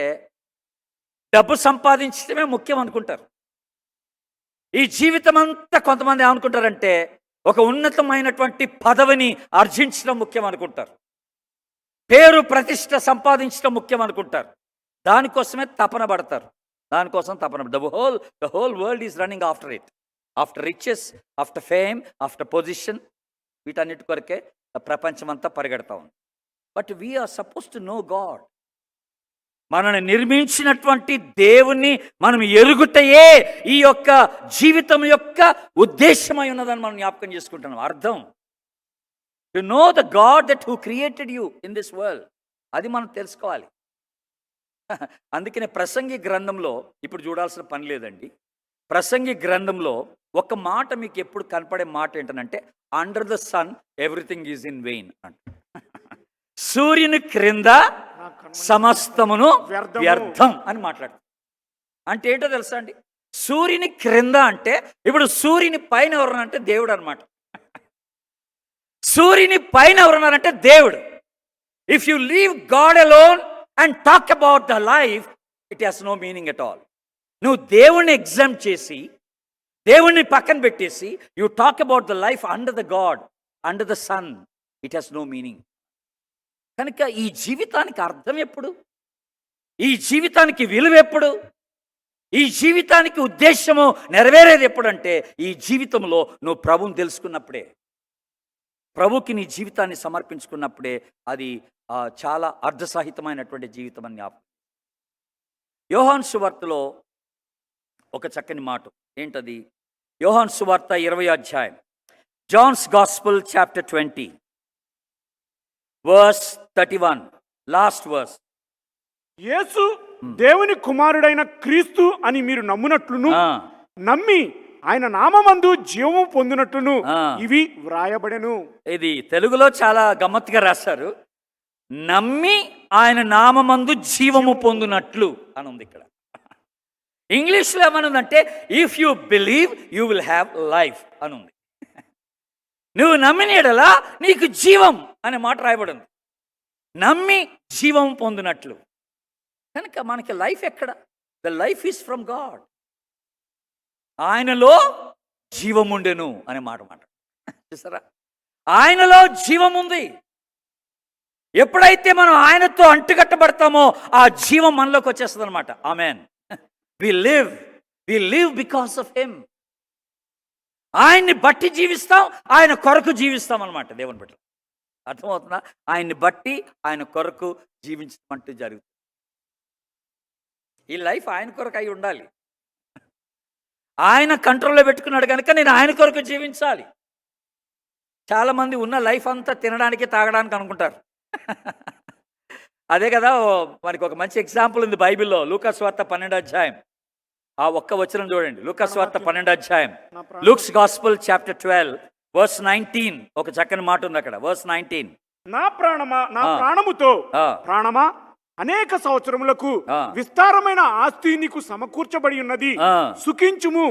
డబ్బు సంపాదించడమే ముఖ్యం అనుకుంటారు. ఈ జీవితం అంతా కొంతమంది ఏమనుకుంటారంటే ఒక ఉన్నతమైనటువంటి పదవిని ఆర్జించడం ముఖ్యం అనుకుంటారు. పేరు ప్రతిష్ట సంపాదించడం ముఖ్యం అనుకుంటారు. దానికోసమే తపన పడతారు. దానికోసం తపన. The whole world is running after it. After riches, after fame, after position. వీటన్నిటి కొరకే ప్రపంచం అంతా పరిగెడతా ఉంది. But we're suppose to know God. మనల్ని నిర్మించినటువంటి దేవుణ్ణి మనం ఎరుగుటయే ఈ యొక్క జీవితం యొక్క ఉద్దేశమై ఉన్నదని మనం జ్ఞాపకం చేసుకుంటున్నాం. అర్థం to know the God that who created you in this world. అది మనం తెలుసుకోవాలి. అందుకనే ప్రసంగి గ్రంథంలో ఇప్పుడు చూడాల్సిన పని లేదండి. ప్రసంగి గ్రంథంలో ఒక మాట మీకు ఎప్పుడు కనపడే మాట ఏంటంటే under the sun everything is in vain అంట. సూర్యుని క్రింద సమస్తమును వ్యర్థం అని మాట్లాడుతుంది. అంటే ఏంటో తెలుసా అండి? సూర్యుని క్రింద అంటే ఇప్పుడు సూర్యుని పైన ఎవరన్నారంటే దేవుడు అనమాట. సూర్యుని పైన ఎవరన్నారంటే దేవుడు. If you leave God alone and talk about the life, it has no meaning at all. నువ్వు దేవుణ్ణి ఎగ్జామ్ చేసి దేవుణ్ణి పక్కన పెట్టేసి you talk about the life under the God, under the sun, it has no meaning. కనుక ఈ జీవితానికి అర్థం ఎప్పుడు? ఈ జీవితానికి విలువ ఎప్పుడు? ఈ జీవితానికి ఉద్దేశము నెరవేరేది ఎప్పుడంటే ఈ జీవితంలో నువ్వు ప్రభువుని తెలుసుకున్నప్పుడే, ప్రభుకి నీ జీవితాన్ని సమర్పించుకున్నప్పుడే అది చాలా అర్థసహితమైనటువంటి జీవితం అని జ్ఞాపకం. యోహాను సువార్తలో ఒక చక్కని మాట ఏంటది? యోహాను సువార్త 20వ అధ్యాయం, John's gospel chapter 20 verse 31, last verse. యేసు దేవుని కుమారుడైన క్రీస్తు అని మీరు నమ్మునట్లును నమ్మి ఆయన నామమందు జీవము పొందినట్లును ఇవి వ్రాయబడెను. ఇది తెలుగులో చాలా గమ్మత్తుగా రాశారు. నమ్మి ఆయన నామమందు జీవము పొందినట్లు అని ఉంది ఇక్కడ. ఇంగ్లీష్లో ఏమనుందంటే if you believe you will have life అని ఉంది. నువ్వు నమ్మిన యెడల నీకు జీవం అనే మాట రాయబడింది. నమ్మి జీవం పొందినట్లు. కనుక మనకి లైఫ్ ఎక్కడ? The life is from God. ఆయనలో జీవముండెను అనే మాట చూసారా? ఆయనలో జీవం ఉంది. ఎప్పుడైతే మనం ఆయనతో అంటుకట్టబడతామో ఆ జీవం మనలోకి వచ్చేస్తుంది అనమాట. Amen. We live because of him. ఆయన్ని బట్టి జీవిస్తాం, ఆయన కొరకు జీవిస్తాం అన్నమాట. దేవుని బిడ్డ అర్థమవుతుందా? ఆయన్ని బట్టి ఆయన కొరకు జీవించడం అంటూ జరుగుతుంది. ఈ లైఫ్ ఆయన కొరకు అయి ఉండాలి. ఆయన కంట్రోల్లో పెట్టుకున్నాడు కనుక నేను ఆయన కొరకు జీవించాలి. చాలామంది ఉన్న లైఫ్ అంతా తినడానికి తాగడానికి అనుకుంటారు. అదే కదా మనకి ఒక మంచి ఎగ్జాంపుల్ ఉంది బైబిల్లో. లూకాసు వార్త 12వ అధ్యాయం ఆ ఒక్క వచనం చూడండి. లూకాసు వార్త 12వ అధ్యాయం, లూక్స్ గాస్పెల్ చాప్టర్ 12 వర్స్ 19. ఒక చక్కని మాట ఉంది అక్కడ, వర్స్ 19. నా ప్రాణమా, నా ప్రాణముతో ప్రాణమా, అనేక సంవత్సరములకు విస్తారమైన ఆస్తి నీకు సమకూర్చబడి ఉన్నది, సుఖించుము,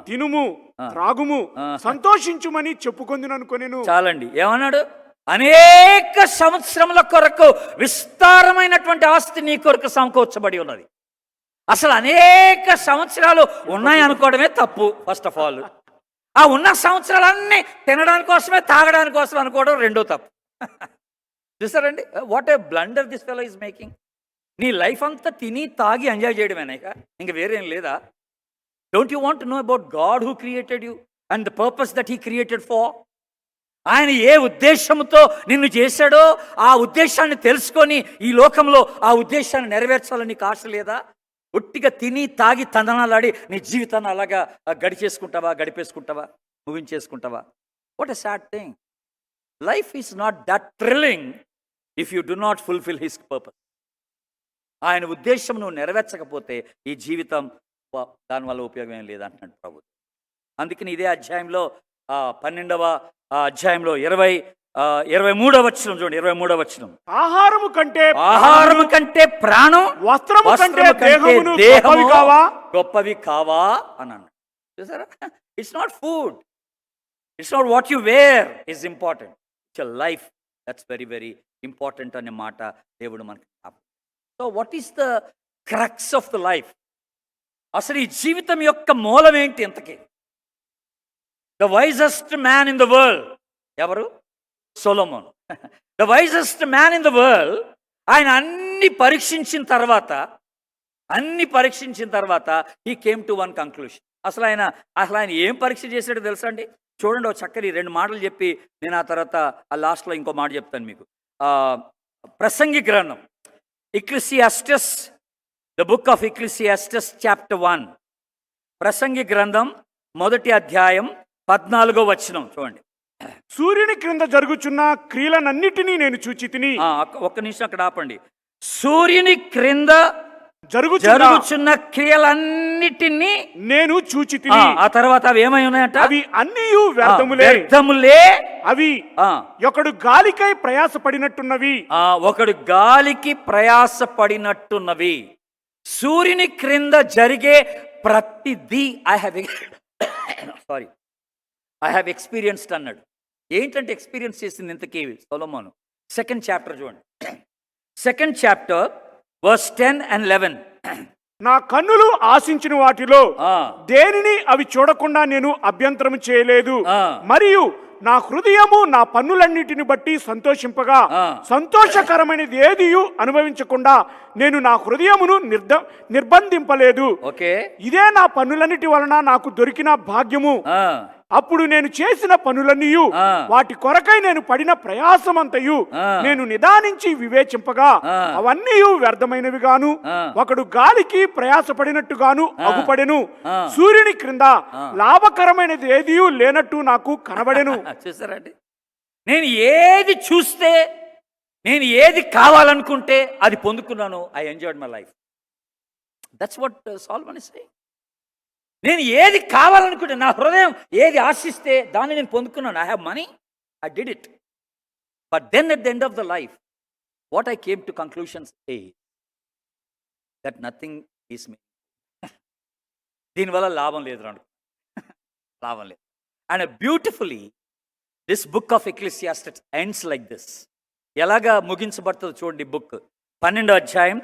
తినుము, త్రాగుము, సంతోషించుమని చెప్పుకొందుననుకొనెను. చాలండి. ఏమన్నాడు? అనేక సంవత్సరముల కొరకు విస్తారమైనటువంటి ఆస్తి నీ కొరకు సమకూర్చబడి ఉన్నది. అసలు అనేక సంవత్సరాలు ఉన్నాయి అనుకోవడమే తప్పు. ఫస్ట్ ఆఫ్ ఆల్ ఆ ఉన్న సంవత్సరాలన్నీ తినడానికి కోసమే, తాగడానికి కోసం అనుకోవడం రెండో తప్పు. చూసారండి what a blunder this fellow is making. నీ లైఫ్ అంతా తిని తాగి ఎంజాయ్ చేయడమేనా? ఇంకా వేరేం లేదా? Don't you want to know about God who created you and the purpose that he created for? ఆయన ఏ ఉద్దేశంతో నిన్ను చేశాడో ఆ ఉద్దేశాన్ని తెలుసుకొని ఈ లోకంలో ఆ ఉద్దేశాన్ని నెరవేర్చాలని నీకు ఆశ లేదా? ఒట్టిగా తిని తాగి తందనాలాడి నీ జీవితాన్ని అలాగా గడిపేసుకుంటావా, ముగించేసుకుంటావా? What a sad thing. Life is not that thrilling if you do not fulfil his purpose. ఆయన ఉద్దేశం నువ్వు నెరవేర్చకపోతే ఈ జీవితం దానివల్ల ఉపయోగం ఏం లేదంటున్నాడు ప్రభు. అందుకని ఇదే అధ్యాయంలో 12వ అధ్యాయంలో 23వ వచనం చూడండి. 23వ వచనం, ఆహారము కంటే ప్రాణం, వస్త్రము కంటే దేహము గొప్పవి కావా అని అన్నాడు. చూసారా? It's not food, it's not what you wear is important, it's a life that's very very important అనే మాట దేవుడు మనకి. So what is the crux of the life? అసలు ఈ జీవితం యొక్క మూలం ఏంటి ఇంతకీ? The wisest man in the world ఎవరు? Solomon. The wisest man in the world. ఆయన అన్ని పరీక్షించిన తర్వాత he came to one conclusion. అసలు ఆయన ఏం పరీక్ష చేశాడో తెలుసా అండి? చూడండి, ఒక చక్కని 2 మాటలు చెప్పి నేను ఆ తర్వాత ఆ లాస్ట్లో ఇంకో మాట చెప్తాను మీకు. ప్రసంగి గ్రంథం, ఎక్లెసియాస్టస్, ద బుక్ ఆఫ్ ఎక్లెసియాస్టస్ చాప్టర్ 1. ప్రసంగి గ్రంథం 1వ అధ్యాయం 14వ వచనం చూడండి. సూర్యుని క్రింద జరుగుచున్న క్రియలన్నిటినీ నేను చూచి తిని. ఒక్క నిమిషం అక్కడ ఆపండి. సూర్యుని క్రింద జరుగుచున్న క్రియలన్నిటినీ నేను చూచి తిని. ఆ తర్వాత అవి ఏమై ఉన్నాయంట? అవి అన్నీ వ్యర్థములే. అవి ఒకడు గాలికై ప్రయాసపడినట్టున్నవి. ఒకడు గాలికి ప్రయాసపడినట్టున్నవి. సూర్యుని క్రింద జరిగే ప్రతిదీ ఐ హ్యావ్ ఎక్స్పీరియన్స్డ్ అన్నాడు. ఏంటంటే ఎక్స్పీరియన్స్ చేసింది ఇంతకీ సొలొమోను? 2nd చాప్టర్ చూడండి. 2nd chapter verse 10 and 11. నా కన్నులు ఆశించిన వాటిలో దేనిని అవి చూడకుండా నేను అభ్యంతరం చేయలేదు, మరియు నా హృదయము నా పన్నులన్నిటిని బట్టి సంతోషింపగా సంతోషకరమైనది ఏదియు అనుభవించకుండా నేను నా హృదయమును నిర్బంధింపలేదు. ఇదే నా పన్నులన్నిటి వలన నాకు దొరికిన భాగ్యము. అప్పుడు నేను చేసిన పనులన్నీయు వాటి కొరకై నేను పడిన ప్రయాసమంతయు నేను నిదానించి వివేచింపగా అవన్నీ వ్యర్థమైనవి గాను, ఒకడు గాలికి ప్రయాసపడినట్టుగాను అగుపడెను. సూర్యుని క్రింద లాభకరమైనది ఏది లేనట్టు నాకు కనబడెను. చూసారండి, నేను ఏది చూస్తే, నేను ఏది కావాలనుకుంటే అది పొందుకున్నాను. I enjoyed my life. That's what Solomon is saying. నేను ఏది కావాలనుకుంటే, నా హృదయం ఏది ఆశిస్తే దాన్ని నేను పొందుకున్నాను. I have money, I did it. But then at the end of the life what I came to conclusions that nothing is me. దీనివల్ల లాభం లేదు రండి, లాభం లేదు. And beautifully this book of Ecclesiastes ends like this. ఎలాగా ముగించబడుతుందో చూడండి బుక్. 12వ అధ్యాయం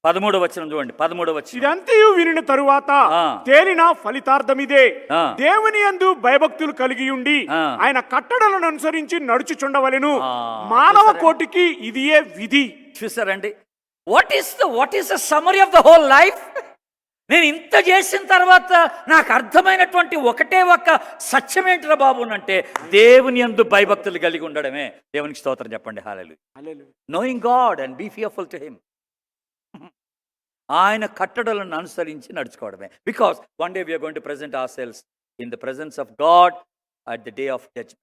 13వ వచనం చూడండి. 13వ వచనం, ఇదంతయు వినిన తరువాత తేలిన ఫలితార్థమిదే, దేవుని యందు భయభక్తులు కలిగి ఉండి ఆయన కట్టడలను అనుసరించి నడుచుచుండవలెను. మానవ కోటికి ఇదియే విధి. చూసారండి, what is the summary of the whole life? నేను ఇంత చేసిన తర్వాత నాకు అర్థమైనటువంటి ఒకటే ఒక్క సత్యం ఏంటిరా బాబు అంటే దేవుని యందు భయభక్తులు కలిగి ఉండడమే. దేవునికి స్తోత్రం చెప్పండి. Hallelujah. Hallelujah. Knowing God and be fearful to him. ఆయన కట్టడలను అనుసరించి నడుచుకోవడమే. Because one day we're going to present our selves in the presence of God at the day of judgment.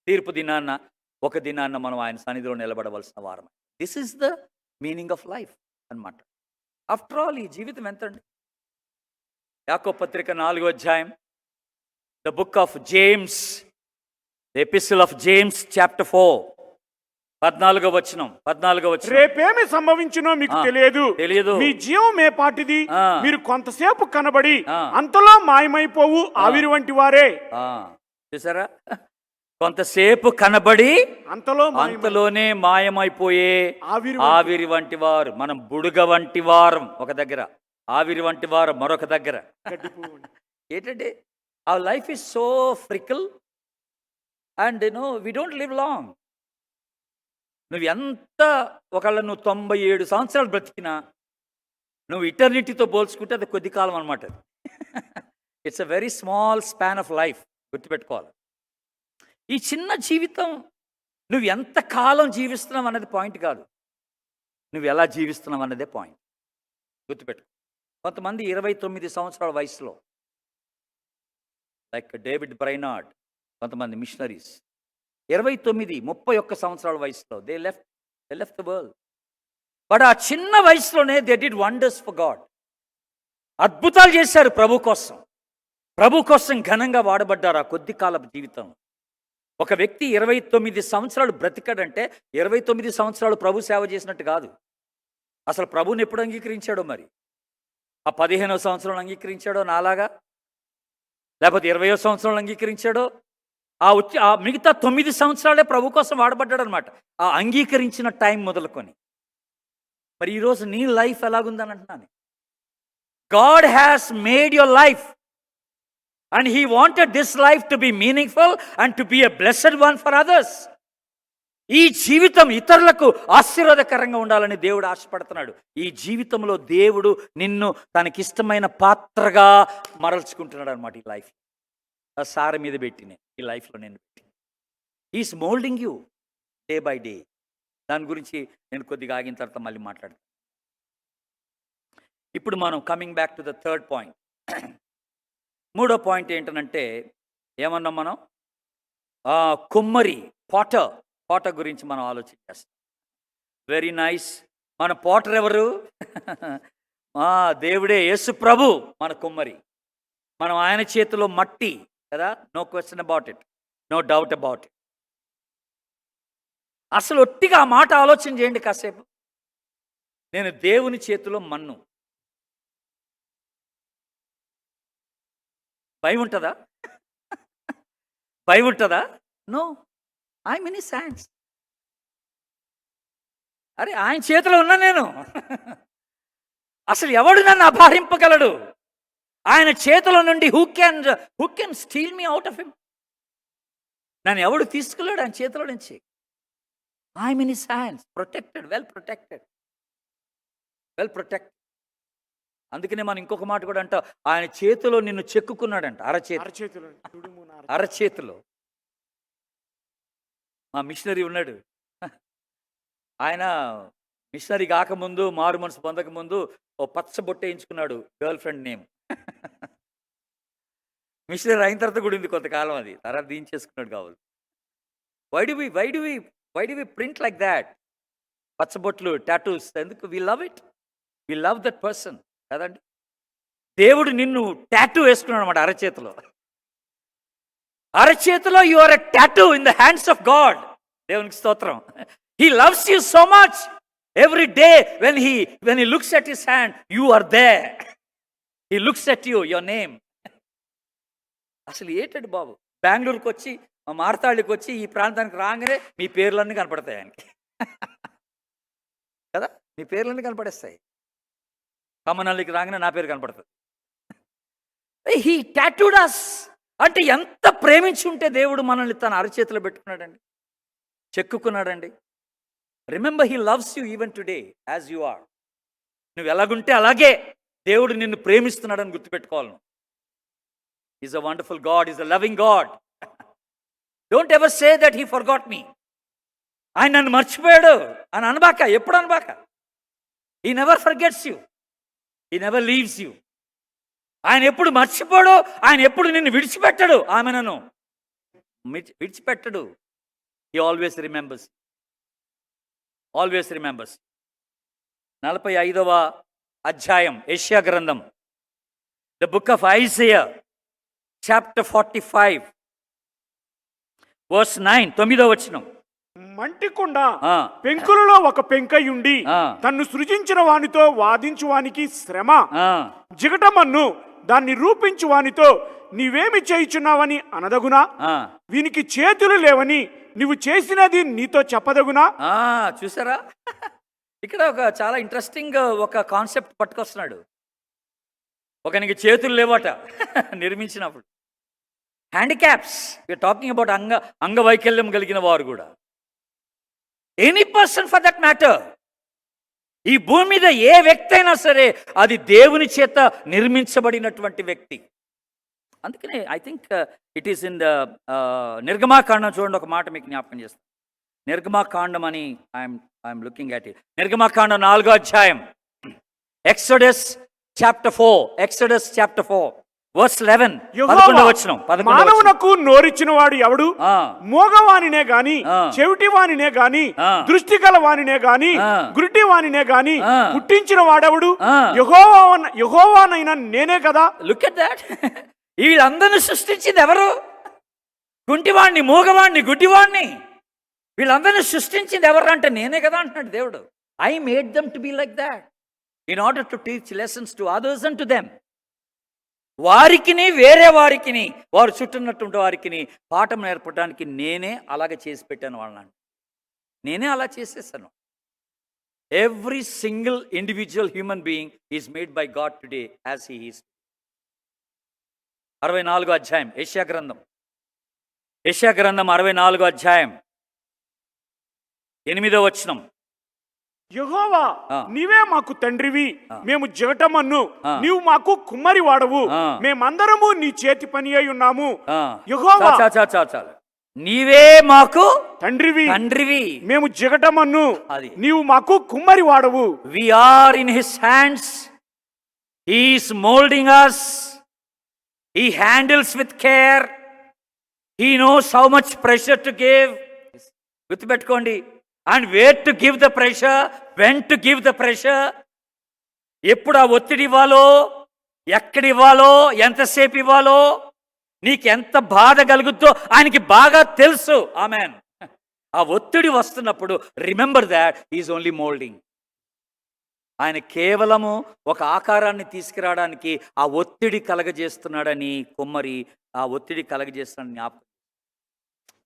తీర్పు దినాన్న ఒక దినాన్న మనం ఆయన సన్నిధిలో నిలబడవలసిన వారం. This is the meaning of life అన్నమాట. ఆఫ్టర్ ఆల్ ఈ జీవితం ఎంతండి? యాకోబు పత్రిక 4వ అధ్యాయం, the book of James, the epistle of James chapter 4 14వ వచనం. రేపేమి సంభవించునో మీకు తెలియదు. మీ జీవం ఏ పాటిది? మీరు కొంతసేపు కనబడి అంతలో మాయమైపోవు ఆవిరి వంటి వారే. చూసారా? కొంతసేపు కనబడి అంతలోనే మాయమైపోయే ఆవిరి వంటి వారు. మనం బుడుగ వంటి వారం ఒక దగ్గర, ఆవిరి వంటి వారం మరొక దగ్గర. ఏంటంటే ఆ life is so fickle and we don't live long. నువ్వు ఎంత ఒకళ్ళ నువ్వు 97 సంవత్సరాలు బ్రతికినా నువ్వు ఇటర్నిటీతో పోల్చుకుంటే అది కొద్ది కాలం అనమాట. It's a very small span of life. గుర్తుపెట్టుకోవాలి. ఈ చిన్న జీవితం నువ్వు ఎంత కాలం జీవిస్తున్నావు అన్నది పాయింట్ కాదు, నువ్వు ఎలా జీవిస్తున్నావు అన్నదే పాయింట్. గుర్తుపెట్టుకో. కొంతమంది 29 సంవత్సరాల వయసులో, లైక్ డేవిడ్ బ్రైనార్డ్, కొంతమంది మిషనరీస్ 29, 31 సంవత్సరాల వయసులో they left the world. But ఆ చిన్న వయసులోనే they did wonders for God. అద్భుతాలు చేశారు ప్రభు కోసం ఘనంగా వాడబడ్డారు ఆ కొద్ది కాలపు జీవితం. ఒక వ్యక్తి 29 సంవత్సరాలు బ్రతికాడంటే 29 సంవత్సరాలు ప్రభు సేవ చేసినట్టు కాదు. అసలు ప్రభుని ఎప్పుడు అంగీకరించాడో మరి? ఆ 15వ సంవత్సరంలో అంగీకరించాడో నాలాగా, లేకపోతే 20వ సంవత్సరంలో అంగీకరించాడో? ఆ మిగతా 9 సంవత్సరాలే ప్రభు కోసం వాడబడ్డాడు అనమాట, ఆ అంగీకరించిన టైం మొదలుకొని. మరి ఈరోజు నీ లైఫ్ ఎలాగుందని అంటున్నాను. God has made your life and he wanted this life to be meaningful and to be a blessed one for others. ఈ జీవితం ఇతరులకు ఆశీర్వాదకరంగా ఉండాలని దేవుడు ఆశపడుతున్నాడు. ఈ జీవితంలో దేవుడు నిన్ను తనకిష్టమైన పాత్రగా మరల్చుకుంటున్నాడు అనమాట. ఈ లైఫ్ ఆ సార మీద పెట్టి ఈ లైఫ్లో నేను పెట్టి is moulding you day by day. దాని గురించి నేను కొద్దిగా ఆగిన తర్వాత మళ్ళీ మాట్లాడతాను. ఇప్పుడు మనం coming back to the third point. మూడో పాయింట్ ఏంటనంటే ఏమన్నాం మనం? కుమ్మరి, పాటర్ గురించి మనం ఆలోచన చేస్తాం. Very nice. మన పాటర్ ఎవరు? దేవుడే, యేసు ప్రభు మన కుమ్మరి. మనం ఆయన చేతిలో మట్టి కదా, no question about it, no doubt about it. అసలు ఒట్టిగా ఆ మాట ఆలోచన చేయండి కాసేపు. నేను దేవుని చేతిలో మన్ను. భయం ఉంటుందా? No, I'm in his hands. అరే ఆయన చేతిలో ఉన్నా నేను. అసలు ఎవడు నన్ను అపహరింపగలడు? ఆయన చేతిలో నుండి who can steel me out of him? నన్ను ఎవడు తీసుకెళ్ళాడు ఆయన చేతిలో నుంచి? I'm in his hands, protected, well protected. అందుకనే మనం ఇంకొక మాట కూడా అంటాం, ఆయన చేతిలో నిన్ను చెక్కుకున్నాడంట. అరచేతిలో. మా మిషనరీ ఉన్నాడు, ఆయన మిషనరీ కాకముందు, మారు మనసు పొందకముందు ఓ పచ్చ బొట్ట వేయించుకున్నాడు, గర్ల్ ఫ్రెండ్ నేమ్. మిషనరీ అయిన తర్వాత కూడా ఉంది కొంతకాలం, అది తర్వాత దించేసుకున్నాడు కావాలి. Why do we print like that? పచ్చబొట్లు, టాటూస్ ఎందుకు? We love it, we love that person కదండి. దేవుడు నిన్ను టాటూ వేసుకున్నాడు అనమాట అరచేతిలో. You are a tattoo in the hands of God. దేవునికి స్తోత్రం. He loves you so much. Every day when he looks at his hand, you are there. He looks at you, your name. అసలు ఏంటండి బాబు, బెంగళూరుకి వచ్చి, మార్తాళ్ళకి వచ్చి ఈ ప్రాంతానికి రాగానే మీ పేర్లన్నీ కనపడతాయి ఆయనకి కదా, మీ పేర్లన్నీ కనపడేస్తాయి. కమ్మనల్లికి రాగానే నా పేరు కనపడుతుంది. He tattooed us. అంటే ఎంత ప్రేమించి ఉంటే దేవుడు మనల్ని తన అరచేతిలో పెట్టుకున్నాడండి, చెక్కుకున్నాడండి. Remember, he loves you even today as you are. నువ్వు ఎలాగుంటే అలాగే దేవుడు నిన్ను ప్రేమిస్తున్నాడని గుర్తుపెట్టుకోవాలి. Is a wonderful God, is a loving God. Don't ever say that he forgot me. ఆయన నన్ను మర్చిపోయాడు అని అనబాక, ఎప్పుడు అనబాక. He never forgets you, he never leaves you. ఆయన ఎప్పుడు మర్చిపోడు, ఆయన ఎప్పుడు నిన్ను విడిచిపెట్టడు. ఆమె నన్ను విడిచిపెట్టడు. He always remembers, always remembers. 45వ అధ్యాయం యెషయా గ్రంథం, the book of Isaiah, chapter 45 verse 9, 9వ వచనం. మంటికొండ ఆ. పెంకులలో ఒక పెంకయుండి ఆ. తన్ను సృజించిన వానితో వాదించు వానికి శ్రమ. ఆ, జిగటమన్ను దాన్ని రూపించు వానితో నీవేమి చేయుచున్నావని అనదగునా? ఆ, వీనికి చేతులు లేవని నీవు చేసినది నీతో చెప్పదగునా? ఆ, చూసారా? ఇక్కడ ఒక చాలా ఇంట్రెస్టింగ్ ఒక కాన్సెప్ట్ పట్టుకొస్తున్నాడు. ఒకనికి చేతులు లేవట నిర్మించినప్పుడు. హ్యాండిక్యాప్స్, వీఆర్ టాకింగ్ అబౌట్ అంగవైకల్యం కలిగిన వారు కూడా. Any person for that matter. ఈ భూమి మీద ఏ వ్యక్తి అయినా సరే అది దేవుని చేత నిర్మించబడినటువంటి వ్యక్తి. అందుకనే I think it is in the నిర్గమాకాండం. చూడండి, ఒక మాట మీకు జ్ఞాపకం చేస్తాను. నిర్గమాకాండం అని ఐఎమ్ లుకింగ్ అట్ ఇట్. నిర్గమాకాండం 4వ అధ్యాయం, Exodus chapter 4, Exodus chapter 4 verse 11, 11వ వచనం. మానవునకు నోరిచ్చిన వాడు ఎవడు? ఆ, మోగవానినే గాని, ఆ. చెవిటి వానినే గాని, ఆ. దృష్టి గల వానినే గాని, ఆ. గురిటి వానినే గాని ఆ. పుట్టించిన వాడెవడు? ఆ. యెహోవానైనా నేనే కదా. Look at that. వీళ్ళందరినీ సృష్టించింది ఎవరు? కుంటివాణ్ణి, మూగవాణ్ణి, గుడ్డివాణ్ణి, వీళ్ళందరినీ సృష్టించింది ఎవరు అంటే నేనే కదా అంటున్నాడు దేవుడు. I made them to be like that in order to teach lessons to others and to them. వారికిని వేరే వారికిని, వారు చుట్టున్నటువంటి వారికిని పాఠం నేర్పడానికి నేనే అలాగే చేసి పెట్టాను వాళ్ళని. నేనే అలా చేసేసాను. Every single individual human being is made by God today as he is. 64వ అధ్యాయం యెషయా గ్రంథం, యెషయా గ్రంథం 64వ అధ్యాయం 8వ వచనం. యెహోవా, ఆ. నీవే మాకు తండ్రివి, ఆ. మేము జిగటమన్ను, ఆ. నీవు మాకు కుమ్మరి వాడవు, ఆ. మేమందరము నీ చేతి పని అయి ఉన్నాము. ఆ, యెహోవా, చాలు. నీవే మాకు తండ్రివి, తండ్రివి, మేము జిగటమన్ను, అది. నీవు మాకు కుమ్మరి వాడవు. we are in his hands, he is molding us, he handles with care, he knows how much pressure to give. గుర్తుపెట్టుకోండి. and where to give the pressure, when to give the pressure, ఎప్పుడు ఆ ఒత్తిడి ఇవ్వాలో, ఎక్కడ ఇవ్వాలో, ఎంతసేపు ఇవ్వాలో, నీకు ఎంత బాధ కలుగుద్దో ఆయనకి బాగా తెలుసు. ఆమెన్. ఆ ఒత్తిడి వస్తున్నప్పుడు remember that is only moulding. ఆయన కేవలము ఒక ఆకారాన్ని తీసుకురావడానికి ఆ ఒత్తిడి కలగజేస్తున్నాడని కుమ్మరి ఆ ఒత్తిడి కలగజేస్తున్నాడని జ్ఞాపకం.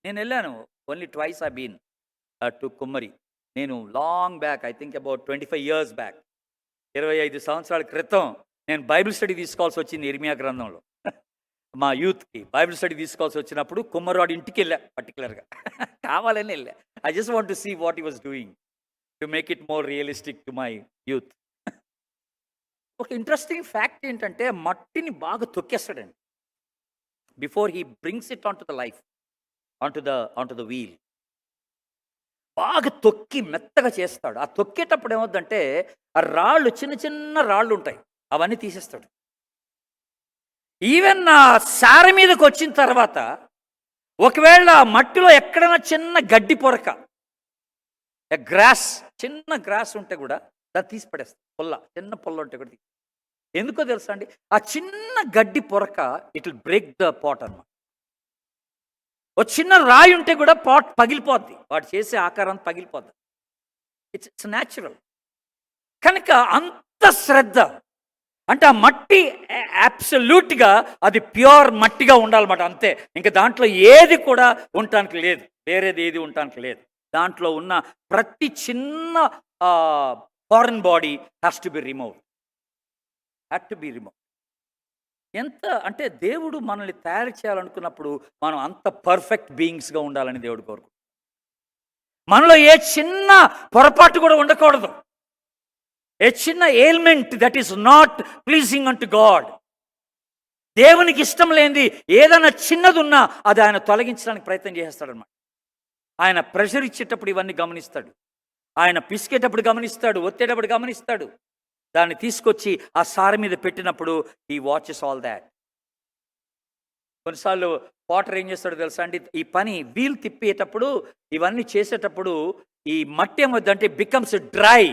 నేను వెళ్ళాను, only twice I been to కుమ్మరి. నేను long back, I think about 25 years back, 25 సంవత్సరాల క్రితం నేను బైబిల్ స్టడీ తీసుకోవాల్సి వచ్చింది. ఇర్మియా గ్రంథంలో మా యూత్కి బైబిల్ స్టడీ తీసుకోవాల్సి వచ్చినప్పుడు కుమ్మరివాడి ఇంటికి వెళ్ళా పర్టికులర్గా. కావాలని వెళ్ళా. I just want to see what he was doing to make it more realistic to my youth. ఒక ఇంట్రెస్టింగ్ ఫ్యాక్ట్ ఏంటంటే మట్టిని బాగా తొక్కేస్తాడండి before he brings it on to the life, on to the wheel. బాగా తొక్కి మెత్తగా చేస్తాడు. ఆ తొక్కేటప్పుడు ఏమవుద్దంటే ఆ రాళ్ళు, చిన్న చిన్న రాళ్ళు ఉంటాయి, అవన్నీ తీసేస్తాడు. ఈవెన్ ఆ సార మీదకి వచ్చిన తర్వాత ఒకవేళ మట్టిలో ఎక్కడైనా చిన్న గడ్డి పొరక, గ్రాస్, చిన్న గ్రాస్ ఉంటే కూడా దాన్ని తీసి పడేస్తాడు. చిన్న పొల్ల ఉంటే కూడా ఎందుకో తెలుసా అండి, ఆ చిన్న గడ్డి పొరక it will break the pot అన్నమాట. ఓ చిన్న రాయి ఉంటే కూడా పాట్ పగిలిపోద్ది, వాడు చేసే ఆకారం పగిలిపోద్ది. It's natural. కనుక అంత శ్రద్ధ అంటే ఆ మట్టి అబ్సల్యూట్గా అది ప్యూర్ మట్టిగా ఉండాలన్నమాట, అంతే. ఇంకా దాంట్లో ఏది కూడా ఉండటానికి లేదు, వేరేది ఏది ఉండటానికి లేదు. దాంట్లో ఉన్న ప్రతి చిన్న foreign body has to be removed. ఎంత అంటే దేవుడు మనల్ని తయారు చేయాలనుకున్నప్పుడు మనం అంత పర్ఫెక్ట్ బీయింగ్స్గా ఉండాలని దేవుడు కోరుకుంటాడు. మనలో ఏ చిన్న పొరపాటు కూడా ఉండకూడదు. ఏ చిన్న ailment that is not pleasing unto God. దేవునికి ఇష్టం లేనిది ఏదైనా చిన్నది ఉన్నా అది ఆయన తొలగించడానికి ప్రయత్నం చేస్తాడనమాట. ఆయన ప్రెషర్ ఇచ్చేటప్పుడు ఇవన్నీ గమనిస్తాడు, ఆయన పిసికేటప్పుడు గమనిస్తాడు, ఒత్తేటప్పుడు గమనిస్తాడు. దాన్ని తీసుకొచ్చి ఆ సార మీద పెట్టినప్పుడు ఈ వాచెస్ ఆల్ దాట్. కొన్నిసార్లు వాటర్ ఏం చేస్తాడో తెలుసా అండి, ఈ పని వీల్ తిప్పేటప్పుడు ఇవన్నీ చేసేటప్పుడు ఈ మట్టి ఏమవుద్దంటే బికమ్స్ డ్రై,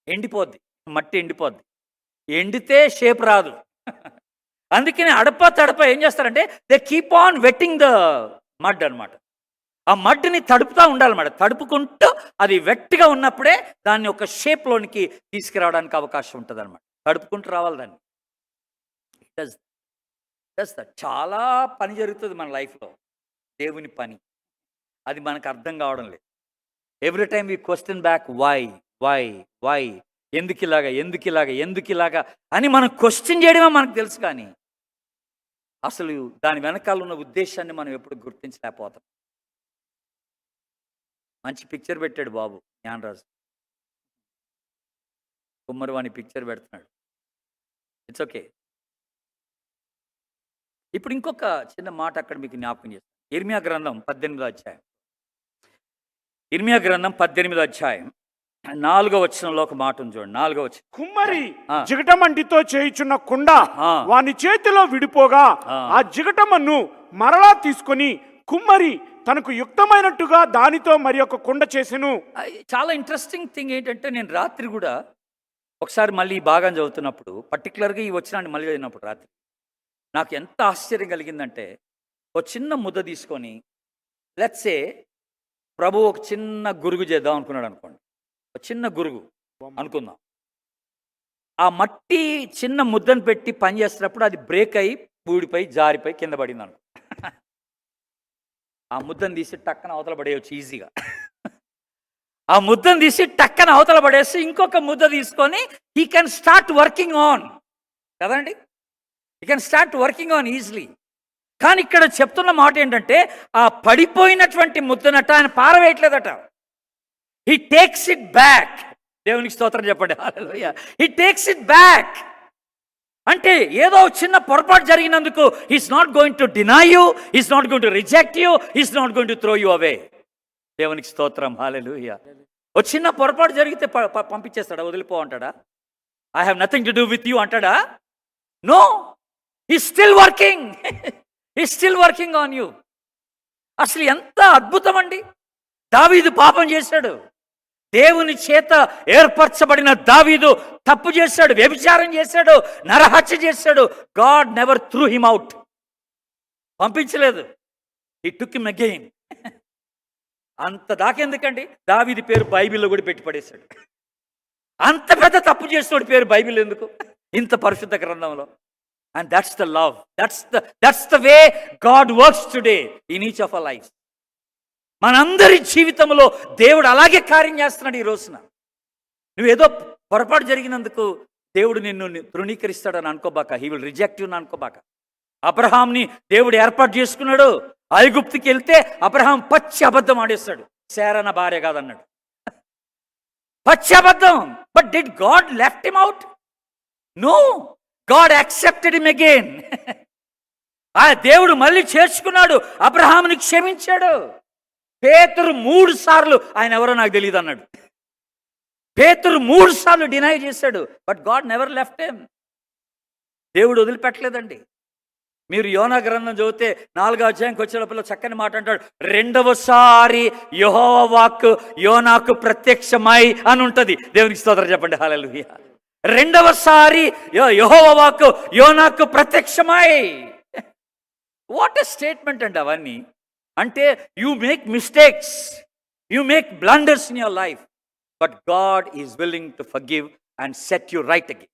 ఎండిపోద్ది, మట్టి ఎండిపోద్ది. ఎండితే షేప్ రాదు. అందుకని తడప ఏం చేస్తారంటే they keep on vetting the mud అనమాట. ఆ మడ్ని తడుపుతూ ఉండాలన్నమాట. తడుపుకుంటూ అది వెట్టిగా ఉన్నప్పుడే దాన్ని ఒక షేప్లోనికి తీసుకురావడానికి అవకాశం ఉంటుంది అనమాట. తడుపుకుంటూ రావాలి దాన్ని. చాలా పని జరుగుతుంది మన లైఫ్లో, దేవుని పని. అది మనకు అర్థం కావడం లేదు. Every time we question back, why why why, ఎందుకు ఇలాగా అని మనం క్వశ్చన్ చేయడమే మనకు తెలుసు. కానీ అసలు దాని వెనకాల ఉన్న ఉద్దేశాన్ని మనం ఎప్పుడు గుర్తించలేకపోతాం. మంచి పిక్చర్ పెట్టాడు బాబు జ్ఞానరాజు, కుమ్మరివాణి పిక్చర్ పెడుతున్నాడు. It's okay. ఇప్పుడు ఇంకొక చిన్న మాట అక్కడ మీకు జ్ఞాపకం చేస్తాను. ఇర్మియా గ్రంథం 18వ అధ్యాయం. ఇర్మియా గ్రంథం 18వ అధ్యాయం 4వ వచనంలో ఒక మాట ఉంది చూడండి. 4వ వచనం. కుమ్మరి జిగటమంటితో చేయుచున్న కుండ వాని చేతిలో విడిపోగా ఆ జిగటమన్ను మరలా తీసుకొని కుమ్మరి తనకు యుక్తమైనట్టుగా దానితో మరి ఒక కుండ చేసెను. చాలా ఇంట్రెస్టింగ్ థింగ్ ఏంటంటే, నేను రాత్రి కూడా ఒకసారి మళ్ళీ ఈ భాగం చదువుతున్నప్పుడు, పర్టికులర్గా ఈ వచనాన్ని మళ్ళీ చదివినప్పుడు రాత్రి నాకు ఎంత ఆశ్చర్యం కలిగిందంటే, ఒక చిన్న ముద్ద తీసుకొని లెట్సే ప్రభు ఒక చిన్న గురుగు చేద్దాం అనుకున్నాడు అనుకోండి, ఒక చిన్న గురుగు అనుకుందాం. ఆ మట్టి చిన్న ముద్దను పెట్టి పని చేస్తున్నప్పుడు అది బ్రేక్ అయ్యి ఊడిపోయి జారిపోయి కింద పడింది అనుకో, ఆ ముద్దను తీసి టక్కన అవతల పడేయచ్చు ఈజీగా. ఆ ముద్దను తీసి టక్కన అవతల పడేసి ఇంకొక ముద్ద తీసుకొని he can start working on, కదండి, he can start working on easily. కానీ ఇక్కడ చెప్తున్న మాట ఏంటంటే, ఆ పడిపోయినటువంటి ముద్దనట ఆయన పారవేయట్లేదట. He takes it back. దేవునికి స్తోత్రం చెప్పండి. Hallelujah. He takes it back. అంటే ఏదో చిన్న పొరపాటు జరిగినందుకు he's not going to deny you, he's not going to reject you, he's not going to throw you away. దేవునికి స్తోత్రం. హల్లెలూయా. ఓ చిన్న పొరపాటు జరిగితే పంపించేస్తాడా, వదిలిపో అంటాడా? I have nothing to do with you అంటాడా? No, he still working. He still working on you. అసలు ఎంత అద్భుతం అండి. దావీదు పాపం చేశాడు, దేవుని చేత ఏర్పరచబడిన దావీదు తప్పు చేశాడు, వ్యభిచారం చేశాడు, నరహత్య చేశాడు. God never threw him out, పంపించలేదు. He took him again. అంత దాకెందుకండి, దావీదు పేరు బైబిల్లో కూడా పెట్టి పడేశాడు. అంత పెద్ద తప్పు చేసినోడి పేరు బైబిల్ ఎందుకు ఇంత పరిశుద్ధ గ్రంథంలో? And that's the love, that's the way God works today in each of our life. మనందరి జీవితంలో దేవుడు అలాగే కార్యం చేస్తున్నాడు. ఈ రోజున నువ్వేదో పొరపాటు జరిగినందుకు దేవుడు నిన్ను తృణీకరిస్తాడని అనుకోబాక. హీ విల్ రిజెక్ట్ యూ అని అనుకోబాక. అబ్రహాంని దేవుడు ఏర్పాటు చేసుకున్నాడు. ఐగుప్తుకి వెళ్తే అబ్రహాం పచ్చి అబద్ధం ఆడేస్తాడు, శారా నా భార్య కాదన్నాడు. పచ్చి అబద్ధం. But did God left him out? No, God accepted him again. ఆ దేవుడు మళ్ళీ చేర్చుకున్నాడు, అబ్రహాంని క్షమించాడు. పేతురు 3 సార్లు ఆయన ఎవరో నాకు తెలియదు అన్నాడు. పేతురు 3 సార్లు డినై చేశాడు. But God never left him. దేవుడు వదిలిపెట్టలేదండి. మీరు యోనా గ్రంథం చదివితే 4వ అధ్యాయంకి వచ్చేటప్పుడు చక్కని మాట అంటాడు, 2వసారి యెహోవా వాక్కు యోనాకు ప్రత్యక్షమై అని ఉంటుంది. దేవునికి స్తోత్రం చెప్పండి. హల్లెలూయా. 2వసారి యెహోవా వాక్కు యోనాకు ప్రత్యక్షమై. వాట్ ఎ స్టేట్మెంట్ అండి అవన్నీ. అంటే you make mistakes, you make blunders in your life, but God is willing to forgive and set you right again.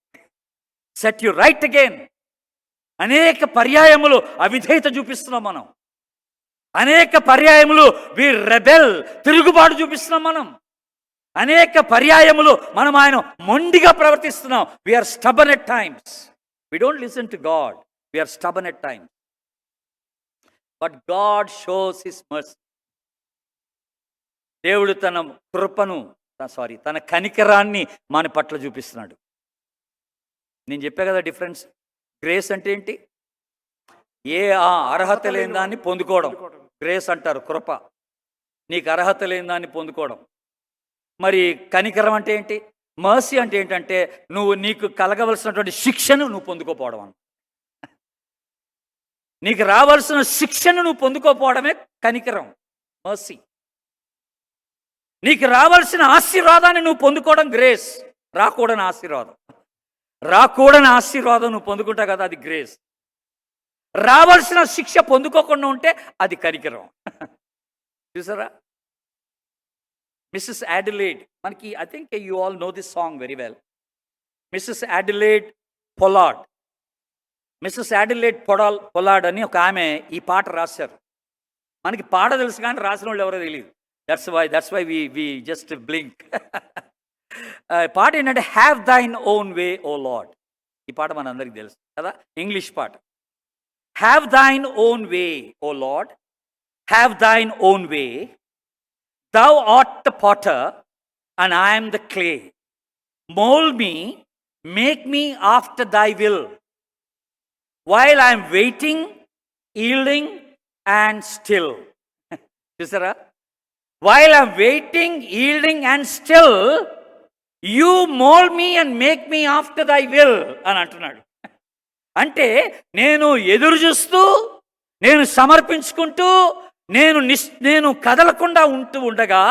Set you right again. అనేక పర్యాయములు అవిధేయత చూపిస్తున్నాం మనం. అనేక పర్యాయములు వి రెబెల్, తిరుగుబాటు చూపిస్తున్నాం మనం. అనేక పర్యాయములు మనం ఆయన మొండిగా ప్రవర్తిస్తున్నాం. We're stubborn at times. We don't listen to God, we're stubborn at times. But God shows his mercy. దేవుడు తన కృపను, తన కనికరాన్ని మన పట్ల చూపిస్తున్నాడు. నేను చెప్పా కదా డిఫరెన్స్. గ్రేస్ అంటే ఏంటి? అర్హత లేని దాన్ని పొందుకోవడం గ్రేస్ అంటారు, కృప. నీకు అర్హత లేని దాన్ని పొందుకోవడం. మరి కనికరం అంటే ఏంటి? మర్సీ అంటే ఏంటంటే నీకు కలగవలసినటువంటి శిక్షను నువ్వు పొందుకోపోవడం అన్న. నీకు రావాల్సిన శిక్షను నువ్వు పొందుకోపోవడమే కనికరం, మర్సీ. నీకు రావాల్సిన ఆశీర్వాదాన్ని నువ్వు పొందుకోవడం గ్రేస్. రాకూడని ఆశీర్వాదం నువ్వు పొందుకుంటావు కదా, అది గ్రేస్. రావాల్సిన శిక్ష పొందుకోకుండా ఉంటే అది కనికరం. చూసారా? మిస్సెస్ యాడిలేడ్, మనకి I think you all know this song very well. Mrs Adelaide Pollard. Mrs Adelaide Pollard అని ఒక ఆమె ఈ పాట రాశారు. మనకి పాట తెలుసు కానీ రాసిన వాళ్ళు ఎవరో తెలియదు. That's why we just blink. పాట ఏంటంటే have thine own way O Lord. ఈ పాట మనందరికీ తెలుసు కదా, ఇంగ్లీష్ పాట. Have thine own way O Lord, have thine own way, thou art the potter and I am the clay, mold me, make me after thy will, while I am waiting, yielding and still. చూసారా? While I am waiting, yielding and still, you mold me and make me after thy will అని అంటున్నాడు. అంటే నేను ఎదురు చూస్తూ, నేను సమర్పించుకుంటూ, నేను కదలకుండా ఉండగా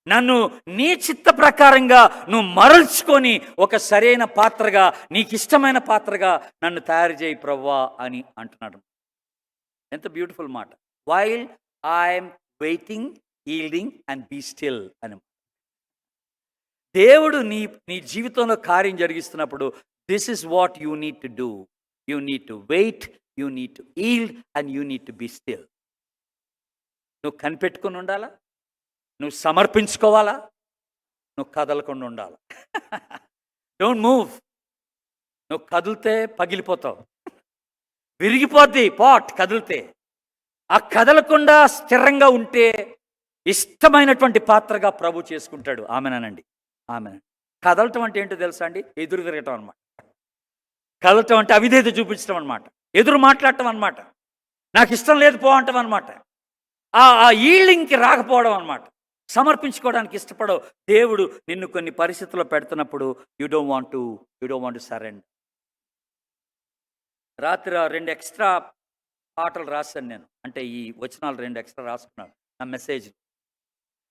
నన్ను నీ చిత్త ప్రకారంగా నువ్వు మరల్చుకొని ఒక సరైన పాత్రగా, నీకు ఇష్టమైన పాత్రగా నన్ను తయారు చేయి ప్రభువా అని అంటున్నాడు. ఎంత బ్యూటిఫుల్ మాట. While I'm waiting, yielding and be still అని. దేవుడు నీ జీవితంలో కార్యం జరిగిస్తున్నప్పుడు this is what you need to do. You need to wait, you need to yield and you need to be still. నువ్వు కనిపెట్టుకుని ఉండాలా, నువ్వు సమర్పించుకోవాలా, నువ్వు కదలకుండా ఉండాలి. Don't move. నువ్వు కదిలితే పగిలిపోతావు, విరిగిపోద్ది పాట్ కదిలితే. ఆ కదలకుండా స్థిరంగా ఉంటే ఇష్టమైనటువంటి పాత్రగా ప్రభు చేసుకుంటాడు. ఆమెనండి, ఆమె. కదలటం అంటే ఏంటో తెలుసా అండి? ఎదురు తిరగటం అనమాట. కదలటం అంటే అవిధేయత చూపించడం అనమాట, ఎదురు మాట్లాడటం అనమాట, నాకు ఇష్టం లేదు పో అంటాం అనమాట. ఆ ఈల్డింగ్కి రాకపోవడం అనమాట, సమర్పించుకోవడానికి ఇష్టపడవు. దేవుడు నిన్ను కొన్ని పరిస్థితుల్లో పెడుతున్నప్పుడు you don't want to surrender. రాత్రి 2 ఎక్స్ట్రా పాటలు రాశాను నేను, అంటే ఈ వచనాలు 2 ఎక్స్ట్రా రాసుకున్నాను నా మెసేజ్.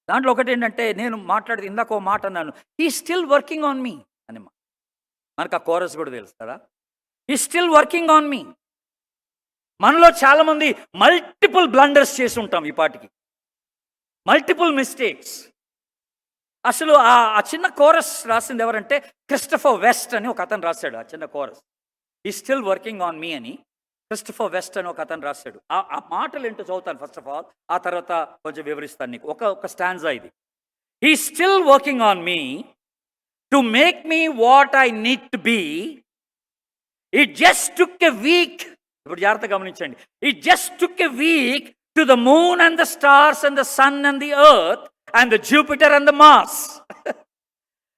దాంట్లో ఒకటి ఏంటంటే, నేను మాట్లాడితే ఇందాక ఒక మాట అన్నాను, he still working on me అని. మనకు ఆ కోరస్ కూడా తెలుసు కదా, హీ స్టిల్ వర్కింగ్ ఆన్ మీ. మనలో చాలామంది మల్టిపుల్ బ్లండర్స్ చేసి ఉంటాం ఈ పాటికి, మల్టిపుల్ మిస్టేక్స్. అసలు ఆ చిన్న కోరస్ రాసింది ఎవరంటే క్రిస్టఫర్ వెస్ట్ అని ఒక అతను రాశాడు. ఆ చిన్న కోరస్ ఈ స్టిల్ వర్కింగ్ ఆన్ మీ అని క్రిస్టఫర్ వెస్ట్ అని ఒక అతను రాశాడు. ఆ మాటలు ఏంటో చదువుతాను ఫస్ట్ ఆఫ్ ఆల్, ఆ తర్వాత కొంచెం వివరిస్తాను నీకు. ఒక స్టాంజా ఇది. He still working on me to make me what I need to be. It just took a week. ఇప్పుడు జాగ్రత్తగా గమనించండి. It just took a week to the moon and the stars and the sun and the earth and the Jupiter and the Mars.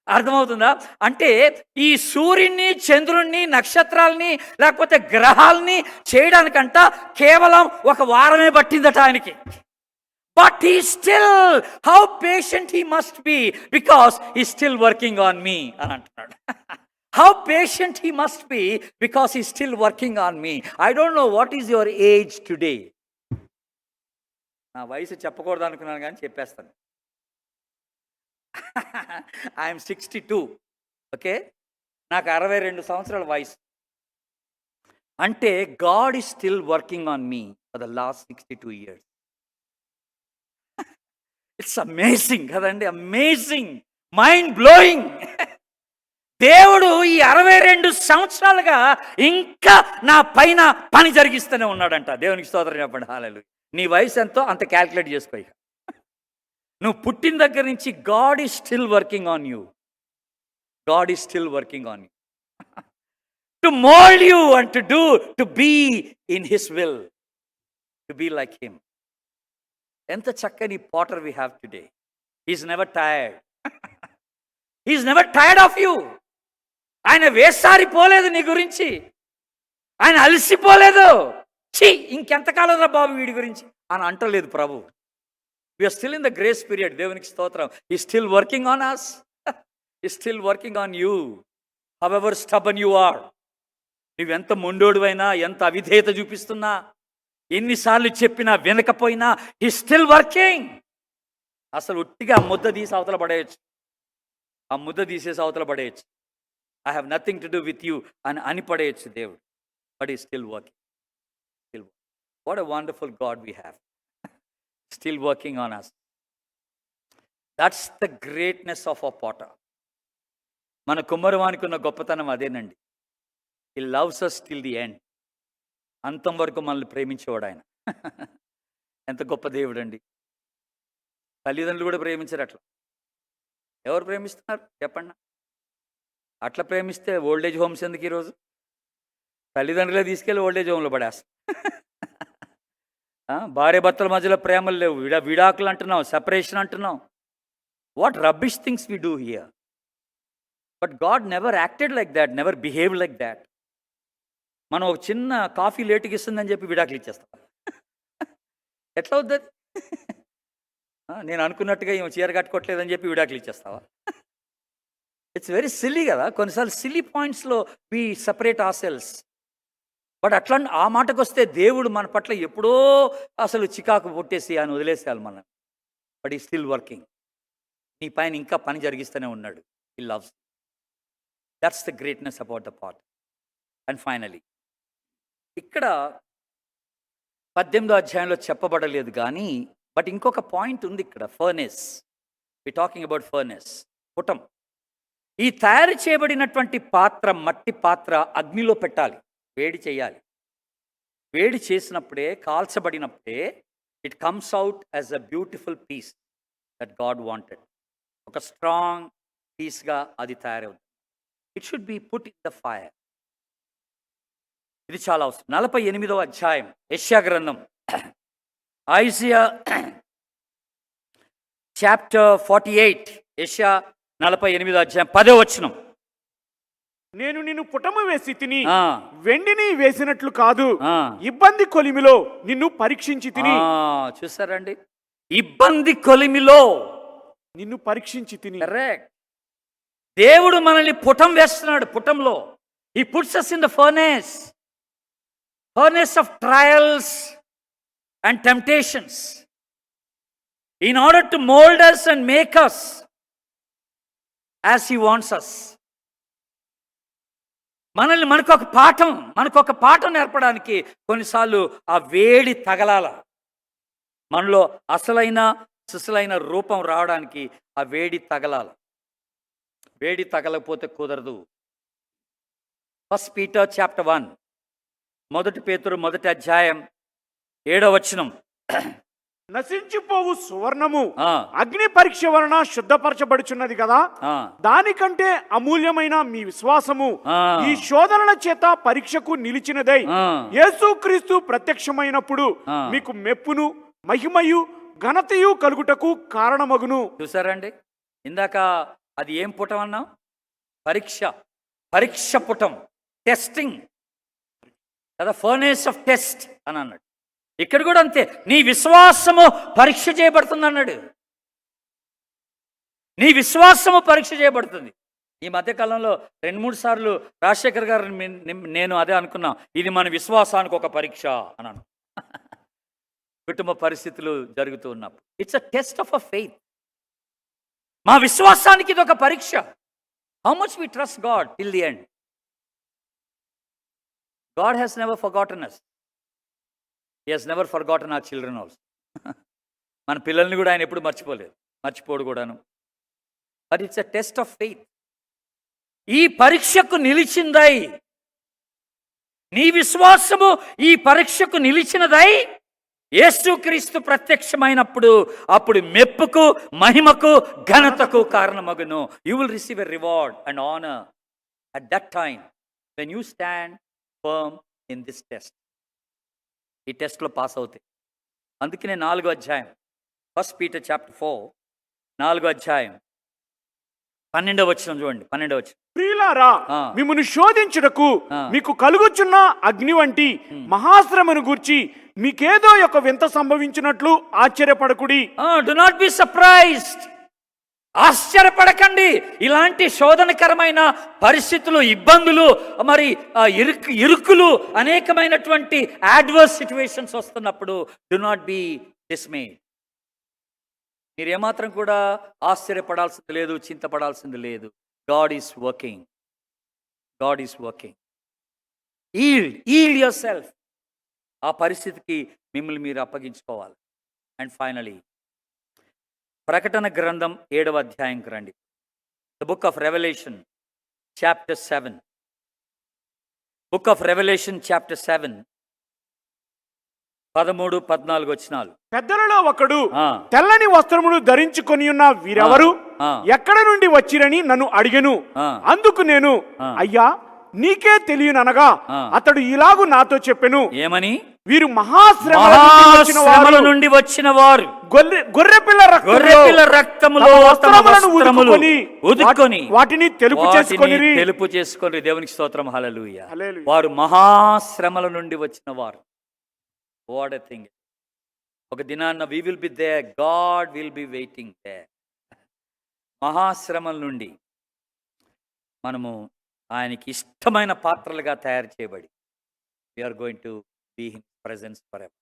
అర్థమవుతుందా? అంటే ఈ సూర్యుని, చంద్రుణ్ణి, నక్షత్రాలని, లేకపోతే గ్రహాలని చేయడానికంట కేవలం 1 వారమే పట్టిందట ఆయనకి. But he still, how patient he must be, because he still working on me అని అంటున్నాడు. How patient he must be because he's still working on me. I don't know what is your age today. నా వయసు చెప్పకూడదు అనుకున్నాను కానీ చెప్పేస్తాను. ఐఎమ్ 62. ఓకే, నాకు 62 సంవత్సరాల వయసు. అంటే God is still working on me for the last 62 years. It's amazing కదండి, అమేజింగ్, మైండ్ బ్లోయింగ్. దేవుడు ఈ 62 సంవత్సరాలుగా ఇంకా నా పైన పని జరిగిస్తూనే ఉన్నాడంట. దేవునికి స్తోత్రం చెప్పండి. హల్లెలూయా. నీ వయసు ఎంతో అంత క్యాల్కులేట్ చేసుకో. ఇక నువ్వు పుట్టిన దగ్గర నుంచి God is still working on you. God is still working on you to mould you and to be in his will, to be like him. ఎంత చక్కని potter we have today. He is never tired. He is never tired of you. ఆయన వేసారిపోలేదు నీ గురించి, ఆయన అలసిపోలేదు. ఇంకెంతకాలం రా బాబు వీడి గురించి అని అంటలేదు ప్రభు. We are still in the grace period. దేవునికి స్తోత్రం. He still working on us, he still working on you, however stubborn you are. నువ్వెంత మొండోడువైనా, ఎంత అవిధేయత చూపిస్తున్నా, ఎన్నిసార్లు చెప్పినా వినకపోయినా, ఈ స్టిల్ వర్కింగ్. అసలు ఉట్టిగా ఆ ముద్ద తీసి అవతల పడేయచ్చు, ఆ ముద్ద తీసేసి అవతల పడేయచ్చు. I have nothing to do with you అని పడేయచ్చు దేవుడు. But he still working. Still what a wonderful God we have, still working on us. That's the greatness of a potter. మన కుమ్మరవానికి ఉన్న గొప్పతనం అదేనండి. He loves us till the end. అంతం వరకు మనల్ని ప్రేమించేవాడు ఆయన. ఎంత గొప్ప దేవుడు అండి. తల్లిదండ్రులు కూడా ప్రేమించారు అట్లా. ఎవరు ప్రేమిస్తున్నారు చెప్పండి? అట్లా ప్రేమిస్తే ఓల్డేజ్ హోమ్స్ ఎందుకు ఈరోజు? తల్లిదండ్రులే తీసుకెళ్ళి ఓల్డేజ్ హోమ్లో పడేస్తారు. భార్య భర్తల మధ్యలో ప్రేమలు లేవు, విడాకులు అంటున్నాం, సెపరేషన్ అంటున్నాం. What rubbish things we do here. But God never acted like that, never behave like that. మనం ఒక చిన్న కాఫీ లేటుకి ఇస్తుందని చెప్పి విడాకులు ఇచ్చేస్తాం. ఎట్లా అవుతుంది? నేను అనుకున్నట్టుగా ఏమో చీర కట్టుకోవట్లేదని చెప్పి విడాకులు ఇచ్చేస్తావా? ఇట్స్ వెరీ సిల్లీ కదా. కొన్నిసార్లు సిల్లీ పాయింట్స్లో we separate ourselves. But అట్లా ఆ మాటకు వస్తే దేవుడు మన పట్ల ఎప్పుడో అసలు చికాకు పుట్టేసి ఆయన వదిలేసేయాలి మనం. But he still working. నీ పైన ఇంకా పని జరిగిస్తూనే ఉన్నాడు. హి loves. That's the greatness about the part. And finally ఇక్కడ 18వ అధ్యాయంలో చెప్పబడలేదు కానీ, బట్ ఇంకొక పాయింట్ ఉంది ఇక్కడ. Furnace. We talking about furnace, పుటం. ఈ తయారు చేయబడినటువంటి పాత్ర, మట్టి పాత్ర అగ్నిలో పెట్టాలి, వేడి చేయాలి. వేడి చేసినప్పుడే, కాల్చబడినప్పుడే it comes out as a beautiful piece that God wanted. ఒక స్ట్రాంగ్ పీస్గా అది తయారవుతుంది. It should be put in the fire. ఇది చాలా అవసరం. 48వ అధ్యాయం యెషయా గ్రంథం, ఐజియా చాప్టర్ 48, యెషయా 48వ అధ్యాయం 10వ వచనం. నేను నిన్ను పుటము వేసి తిని ఆ. వెండిని వేసినట్లు కాదు, ఆ. ఇబ్బంది కొలిమిలో నిన్ను పరీక్షించి తిని. చూసారండి, ఇబ్బంది కొలిమిలో నిన్ను పరీక్షించి తిని. కరెక్ట్. దేవుడు మనల్ని పుటం వేస్తున్నాడు. పుటంలో He puts us in the furnace of trials and temptations in order to mold us and make us as He wants us. మనకొక పాఠం నేర్పడానికి కొన్నిసార్లు ఆ వేడి తగలాల. మనలో అసలైన రూపం రావడానికి ఆ వేడి తగలాల. వేడి తగలకపోతే కుదరదు. 1 Peter chapter 1, 1 పేతురు 1వ అధ్యాయం 7వ వచనం. నశించిపోవు సువర్ణము ఆ. అగ్ని పరీక్ష వలన శుద్ధపరచబడుచున్నది కదా, ఆ. దానికంటే అమూల్యమైన మీ విశ్వాసము ఆ. ఈ శోధనల చేత పరీక్షకు నిలిచినదై ఆ. యేసుక్రీస్తు ప్రత్యక్షమైనప్పుడు ఆ. మీకు మెప్పును, మహిమయు, ఘనతయు కలుగుటకు కారణమగును. చూసారండి, ఇందాక అది ఏం పుటం అన్నాం? పరీక్ష పుటం, టెస్టింగ్ కదా, ఫర్నేస్ ఆఫ్ టెస్ట్ అని అన్నాడు. ఇక్కడ కూడా అంతే, నీ విశ్వాసము పరీక్ష చేయబడుతుంది అన్నాడు. నీ విశ్వాసము పరీక్ష చేయబడుతుంది. ఈ మధ్యకాలంలో 2-3 సార్లు రాజశేఖర్ గారు నేను అదే అనుకున్నాం, ఇది మన విశ్వాసానికి ఒక పరీక్ష అన్నాను. కుటుంబ పరిస్థితులు జరుగుతూ ఉన్నప్పుడు it's a test of a faith. మా విశ్వాసానికి ఇది ఒక పరీక్ష. How much we trust God till the end. God has never forgotten us. He has never forgotten our children also. మన పిల్లల్ని కూడా ఆయన ఎప్పుడు మర్చిపోడు కూడాను. But it's a test of faith. ఈ పరీక్షకు నిలిచిందై, నీ విశ్వాసము ఈ పరీక్షకు నిలిచినదై యేసుక్రీస్తు ప్రత్యక్షమైనప్పుడు అప్పుడు మెప్పుకు, మహిమకు, ఘనతకు కారణమగును. You will receive a reward and honour at that time when you stand firm in this test. ఈ టెస్ట్లో పాస్ అవుతాయి. అందుకనే 4వ అధ్యాయం 1 Peter chapter 4, 4వ అధ్యాయం 12వ వచనం చూడండి, 12వ వచనం. ప్రియులారా, ఆ. మిమ్మును శోధించుటకు ఆ. మీకు కలుగుచున్న అగ్ని వంటి మహాశ్రమను గూర్చి మీకేదో ఒక వింత సంభవించినట్లు ఆశ్చర్యపడకుడి. Do not be surprised. ఆశ్చర్యపడకండి. ఇలాంటి శోధనకరమైన పరిస్థితులు, ఇబ్బందులు, మరి ఇరుకులు, అనేకమైనటువంటి అడ్వర్స్ సిచ్యువేషన్స్ వస్తున్నప్పుడు డు నాట్ బి డిస్మేడ్. మీరు ఏమాత్రం కూడా ఆశ్చర్యపడాల్సింది లేదు, చింతపడాల్సింది లేదు. God is working. God is working. Yield yourself. ఆ పరిస్థితికి మిమ్మల్ని మీరు అప్పగించుకోవాలి. అండ్ ఫైనలీ ప్రకటన గ్రంథం 7వ అధ్యాయంకి రండి. The book of Revelation chapter 7. Book of Revelation chapter 7 13-14 వచనాలు. పెద్దలలో ఒకడు ఆ. తెల్లని వస్త్రములు ధరించుకొని ఉన్న వీరెవరు, ఆ. ఎక్కడ నుండి వచ్చిరని నన్ను అడిగెను. ఆ. అందుకు నేను, ఆ. అయ్యా నీకే తెలియననగా ఆ. అతడు ఇలాగు నాతో చెప్పెను, ఏమని? వీరు మహాశ్రమల నుండి వచ్చిన వారు, గొర్రెపిల్ల గొర్రెపిల్ల రక్తములో తమ వస్త్రములను వస్త్రములు ఉదుకొని వాటిని తెలుపు చేసుకొనిరి. తెలుపు చేసుకొని. దేవునికి స్తోత్రం. హల్లెలూయా. హల్లెలూయా. వారు మహాశ్రమల నుండి వచ్చిన వారు. What a thing. ఒక దినాన్న we will be there. God will be waiting there. మహాశ్రమల నుండి మనము ఆయనకి ఇష్టమైన పాత్రలుగా తయారు చేయబడి we are going to be in presence forever.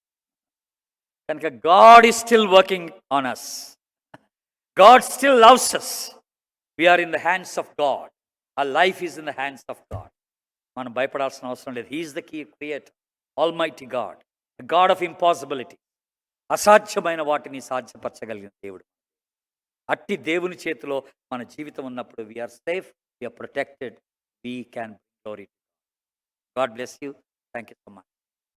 కనుక God is still working on us. God still loves us. We are in the hands of God. ఆ life is in the hands of God. మనం భయపడాల్సిన అవసరం లేదు. He is the key creator, almighty God, God of impossibility. అసాధ్యమైన వాటిని సాధ్యపరచగలిగిన దేవుడు. అట్టి దేవుని చేతిలో మన జీవితం ఉన్నప్పుడు we're safe, we're protected, we can glory. God bless you. Thank you so much.